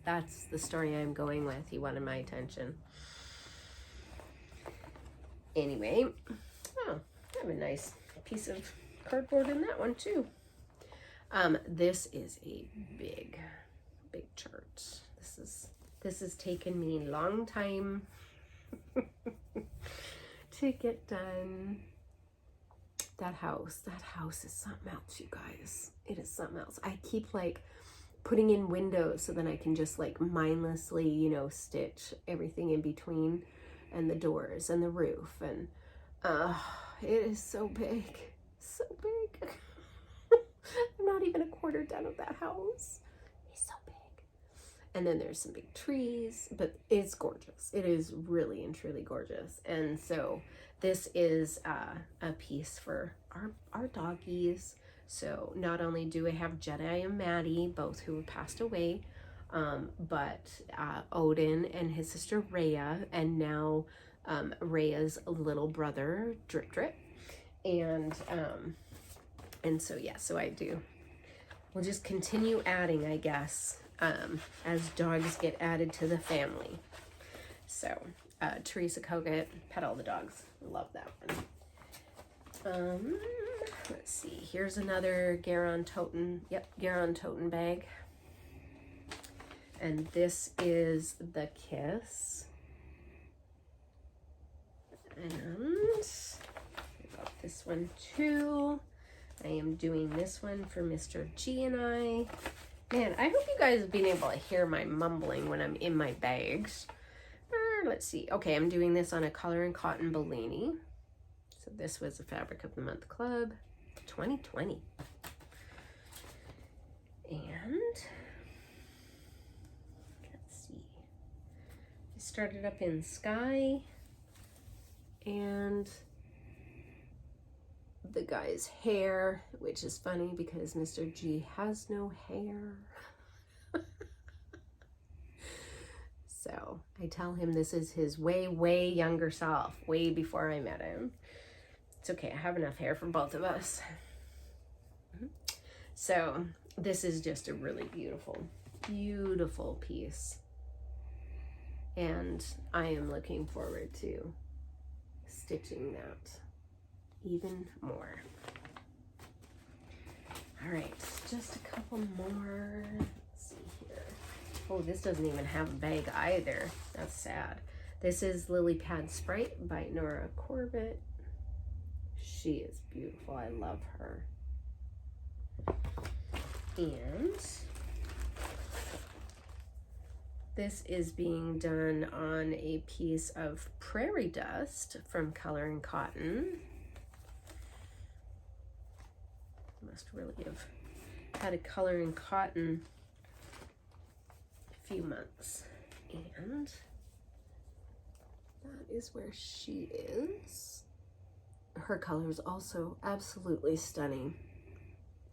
That's the story I'm going with. He wanted my attention. Anyway, oh, I have a nice piece of cardboard in that one too. This is a big chart. This has taken me a long time to get done. That house is something else, you guys. It is something else. I keep like putting in windows so then I can just like mindlessly, you know, stitch everything in between, and the doors and the roof, and it is so big, so big. I'm not even a quarter done of that house. It's so big. And then there's some big trees, but it's gorgeous. It is really and truly gorgeous. And so this is a piece for our doggies. So not only do I have Jedi and Maddie, both who have passed away, but Odin and his sister Rhea, and now Rhea's little brother Drip Drip. And so yeah, so I do. We'll just continue adding, I guess, as dogs get added to the family. So Teresa Kogler, Pet All the Dogs. Love that one. Let's see. Here's another Garon Toten. Yep, Garon Toten bag. And this is the Kiss. And I got this one too. I am doing this one for Mr. G and I. Man, I hope you guys have been able to hear my mumbling when I'm in my bags. Let's see. Okay, I'm doing this on a Color and Cotton Bellini. So this was the Fabric of the Month Club 2020. And let's see. I started up in Sky, and the guy's hair, which is funny because Mr. G has no hair. So I tell him this is his way younger self, way before I met him. It's okay, I have enough hair for both of us. So this is just a really beautiful piece. And I am looking forward to stitching that even more. All right, just a couple more. Let's see here. Oh, this doesn't even have a bag either. That's sad. This is Lily Pad Sprite by Nora Corbett. She is beautiful. I love her. And this is being done on a piece of Prairie Dust from Color and Cotton. Must really have had a Color and Cotton few months. And that is where she is. Her color is also absolutely stunning.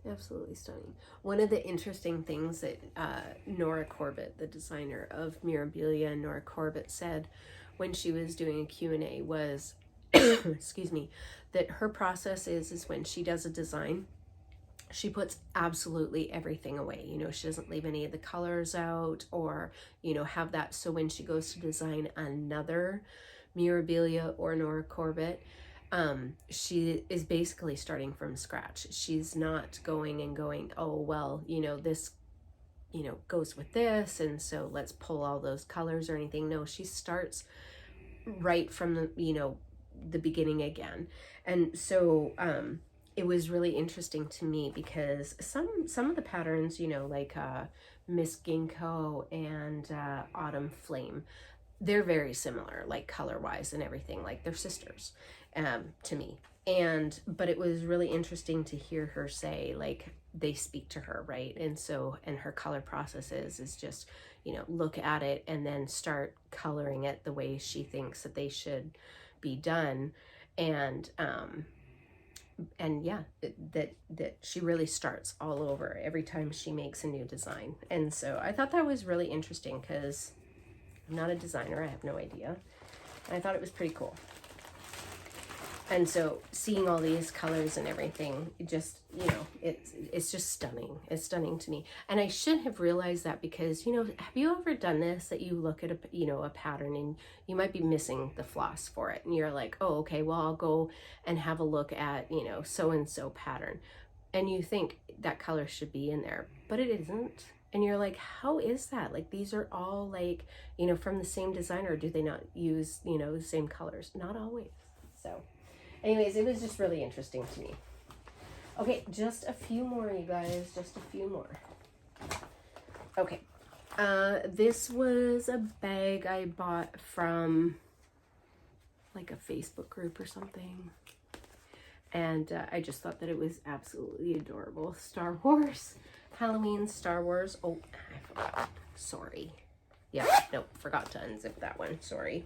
Absolutely stunning. One of the interesting things that Nora Corbett, the designer of Mirabilia, Nora Corbett, said when she was doing a Q&A was, excuse me, that her process is when she does a design, she puts absolutely everything away. You know, she doesn't leave any of the colors out, or, you know, have that. So when she goes to design another Mirabilia or Nora Corbett, she is basically starting from scratch. She's not going and going, oh, well, you know, this, you know, goes with this, and so let's pull all those colors or anything. No, she starts right from the, you know, the beginning again. And so, it was really interesting to me because some of the patterns, you know, like Miss Ginkgo and Autumn Flame, they're very similar, like color-wise and everything, like they're sisters. to me. But it was really interesting to hear her say, like, they speak to her, right? And so, and her color processes is just, you know, look at it and then start coloring it the way she thinks that they should be done. And yeah, that she really starts all over every time she makes a new design. And so I thought that was really interesting because I'm not a designer, I have no idea. And I thought it was pretty cool. And so seeing all these colors and everything, it just, you know, it's just stunning. It's stunning to me. And I should have realized that because, you know, have you ever done this, that you look at a pattern and you might be missing the floss for it. And you're like, oh, okay, well, I'll go and have a look at, you know, so-and-so pattern. And you think that color should be in there, but it isn't. And you're like, how is that? Like, these are all like, you know, from the same designer. Do they not use, you know, the same colors? Not always. So anyways, it was just really interesting to me. Okay, just a few more, you guys, just a few more. Okay, this was a bag I bought from like a Facebook group or something. And I just thought that it was absolutely adorable. Star Wars, Halloween, Star Wars. Oh, I forgot. Sorry. Yeah, nope, forgot to unzip that one. Sorry.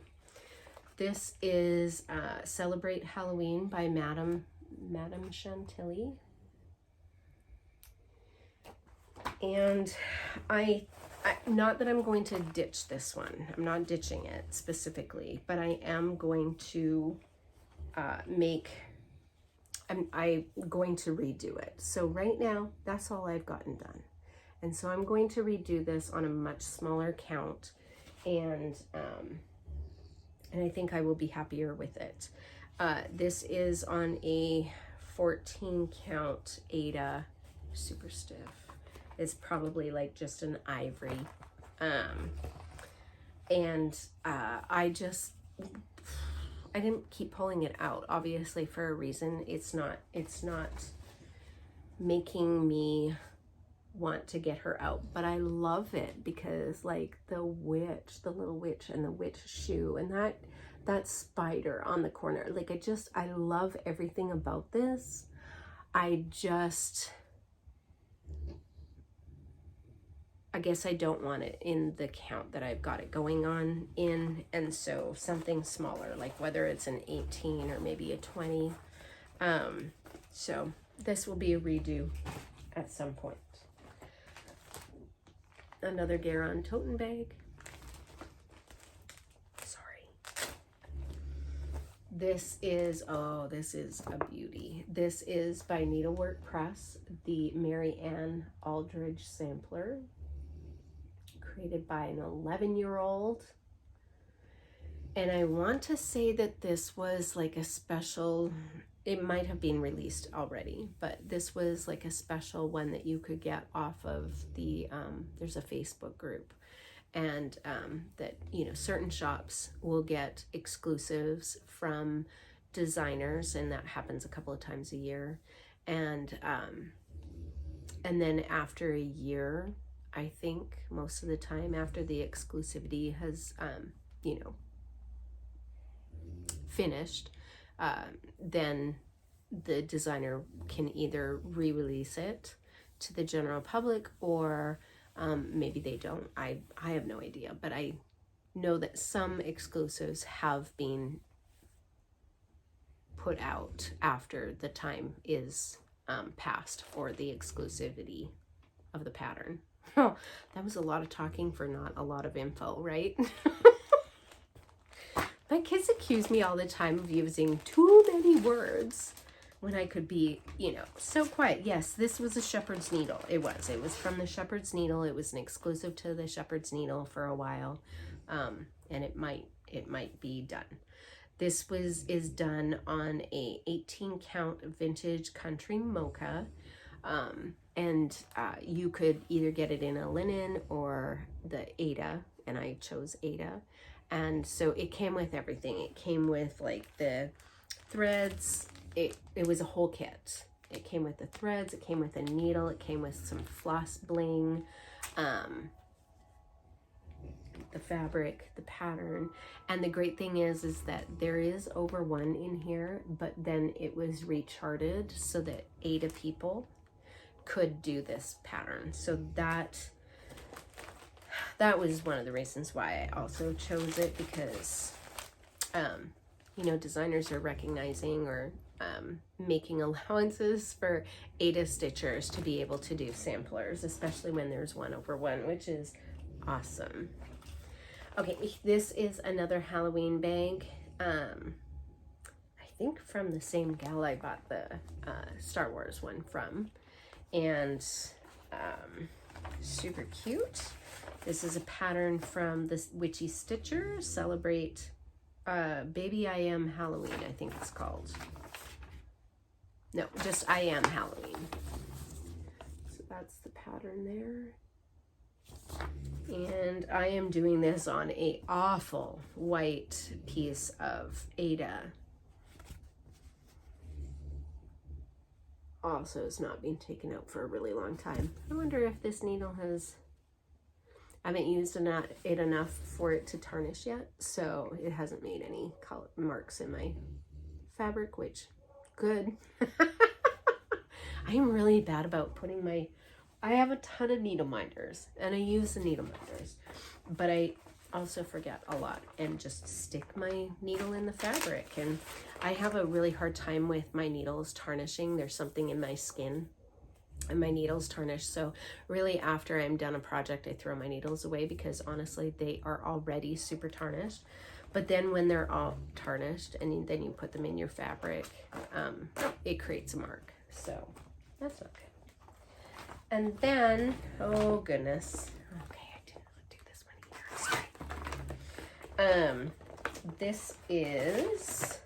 This is Celebrate Halloween by Madame Chantilly. And I not that I'm going to ditch this one. I'm not ditching it specifically, but I am going to I'm going to redo it. So right now, that's all I've gotten done. And so I'm going to redo this on a much smaller count, and I think I will be happier with it. This is on a 14 count Aida, super stiff. It's probably like just an ivory. I didn't keep pulling it out, obviously for a reason. It's not making me want to get her out, but I love it because like the little witch and the witch shoe and that spider on the corner, like I love everything about this. I guess I don't want it in the count that I've got it going on in, and so something smaller, like whether it's an 18 or maybe a 20. So this will be a redo at some point. Another Garon toten bag. Sorry. This is a beauty. This is by Needlework Press, the Mary Ann Aldridge sampler, created by an 11-year-old. And I want to say that this was like a special, it might have been released already, but this was like a special one that you could get off of the, there's a Facebook group, and that, you know, certain shops will get exclusives from designers, and that happens a couple of times a year. And then after a year, I think most of the time after the exclusivity has, you know, finished, then the designer can either re-release it to the general public, or maybe they don't. I have no idea, but I know that some exclusives have been put out after the time is passed for the exclusivity of the pattern. Oh, that was a lot of talking for not a lot of info, right? My kids accuse me all the time of using too many words when I could be, you know, so quiet. Yes, this was a Shepherd's Needle. It was from the Shepherd's Needle. It was an exclusive to the Shepherd's Needle for a while, and it might be done. This is done on a 18 count vintage country mocha. And you could either get it in a linen or the Aida, and I chose Aida. And so it came with everything. It came with like the threads. It was a whole kit. It came with the threads, it came with a needle, it came with some floss bling. the fabric, the pattern. And the great thing is that there is over one in here, but then it was recharted so that 8 people could do this pattern. So that was one of the reasons why I also chose it, because you know, designers are recognizing or making allowances for Ada stitchers to be able to do samplers, especially when there's 1 over 1, which is awesome. Okay, this is another Halloween bag. I think from the same gal I bought the Star Wars one from, and super cute. This is a pattern from the Witchy Stitcher, Celebrate Baby I Am Halloween, I think it's called. No, just I Am Halloween. So that's the pattern there. And I am doing this on a awful white piece of Ada. Also, it's not been taken out for a really long time. I wonder if this needle has, I haven't used it enough for it to tarnish yet, so it hasn't made any color marks in my fabric, which, good. I'm really bad about putting I have a ton of needle minders, and I use the needle minders, but I also forget a lot and just stick my needle in the fabric, and I have a really hard time with my needles tarnishing. There's something in my skin and my needles tarnish, so really after I'm done a project, I throw my needles away, because honestly they are already super tarnished. But then when they're all tarnished and then you put them in your fabric, it creates a mark, so that's not good. And then, oh goodness, okay, I did not do this one either, sorry. This is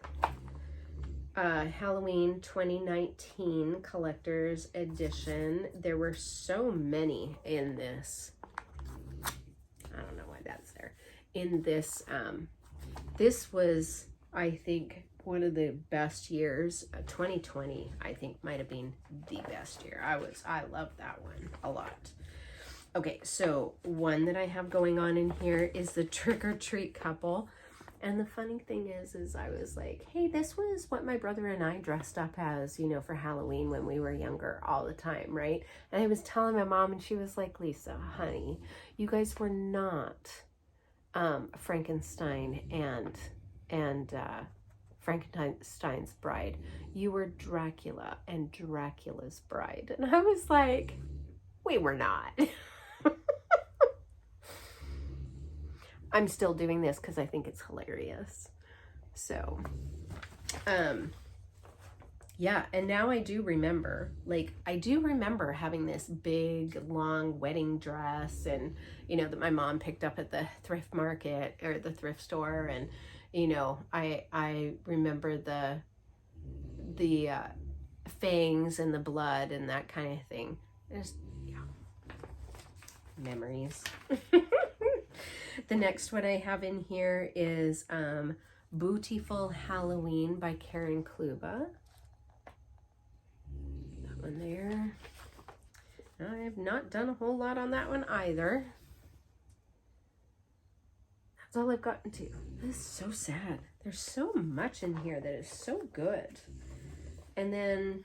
Halloween 2019 Collector's Edition. There were so many in this. I don't know why that's there. In this, this was, I think, one of the best years. 2020, I think, might have been the best year. I love that one a lot. Okay, so one that I have going on in here is the Trick or Treat Couple. And the funny thing is I was like, hey, this was what my brother and I dressed up as, you know, for Halloween when we were younger all the time, right? And I was telling my mom, and she was like, Lisa, honey, you guys were not Frankenstein and Frankenstein's bride. You were Dracula and Dracula's bride. And I was like, we were not. I'm still doing this because I think it's hilarious. So, yeah, and now I do remember, having this big, long wedding dress, and, you know, that my mom picked up at the thrift market or the thrift store, and, you know, I remember the fangs and the blood and that kind of thing. There's, yeah, memories. The next one I have in here is Bootiful Halloween by Karen Kluba. That one there. I have not done a whole lot on that one either. That's all I've gotten to. This is so sad. There's so much in here that is so good. And then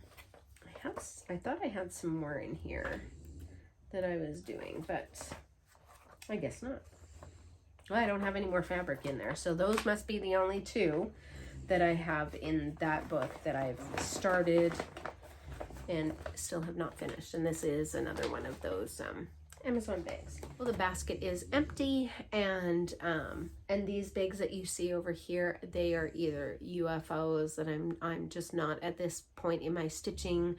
I thought I had some more in here that I was doing, but I guess not. Well, I don't have any more fabric in there, so those must be the only 2 that I have in that book that I've started and still have not finished. And this is another one of those Amazon bags. Well, the basket is empty, and these bags that you see over here, they are either UFOs that I'm just not at this point in my stitching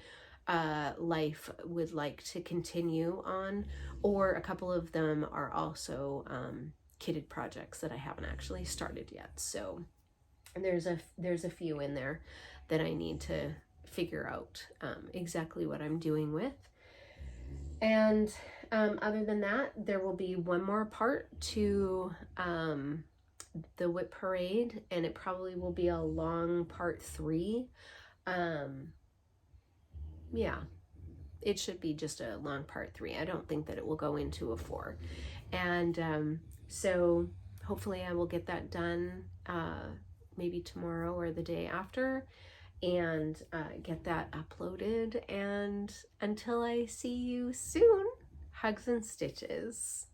life would like to continue on, or a couple of them are also kitted projects that I haven't actually started yet. So there's a few in there that I need to figure out exactly what I'm doing with. And other than that, there will be one more part to the WIP parade, and it probably will be a long part 3. Yeah, it should be just a long part 3. I don't think that it will go into a 4. And so hopefully I will get that done maybe tomorrow or the day after, and get that uploaded. And until I see you soon, hugs and stitches.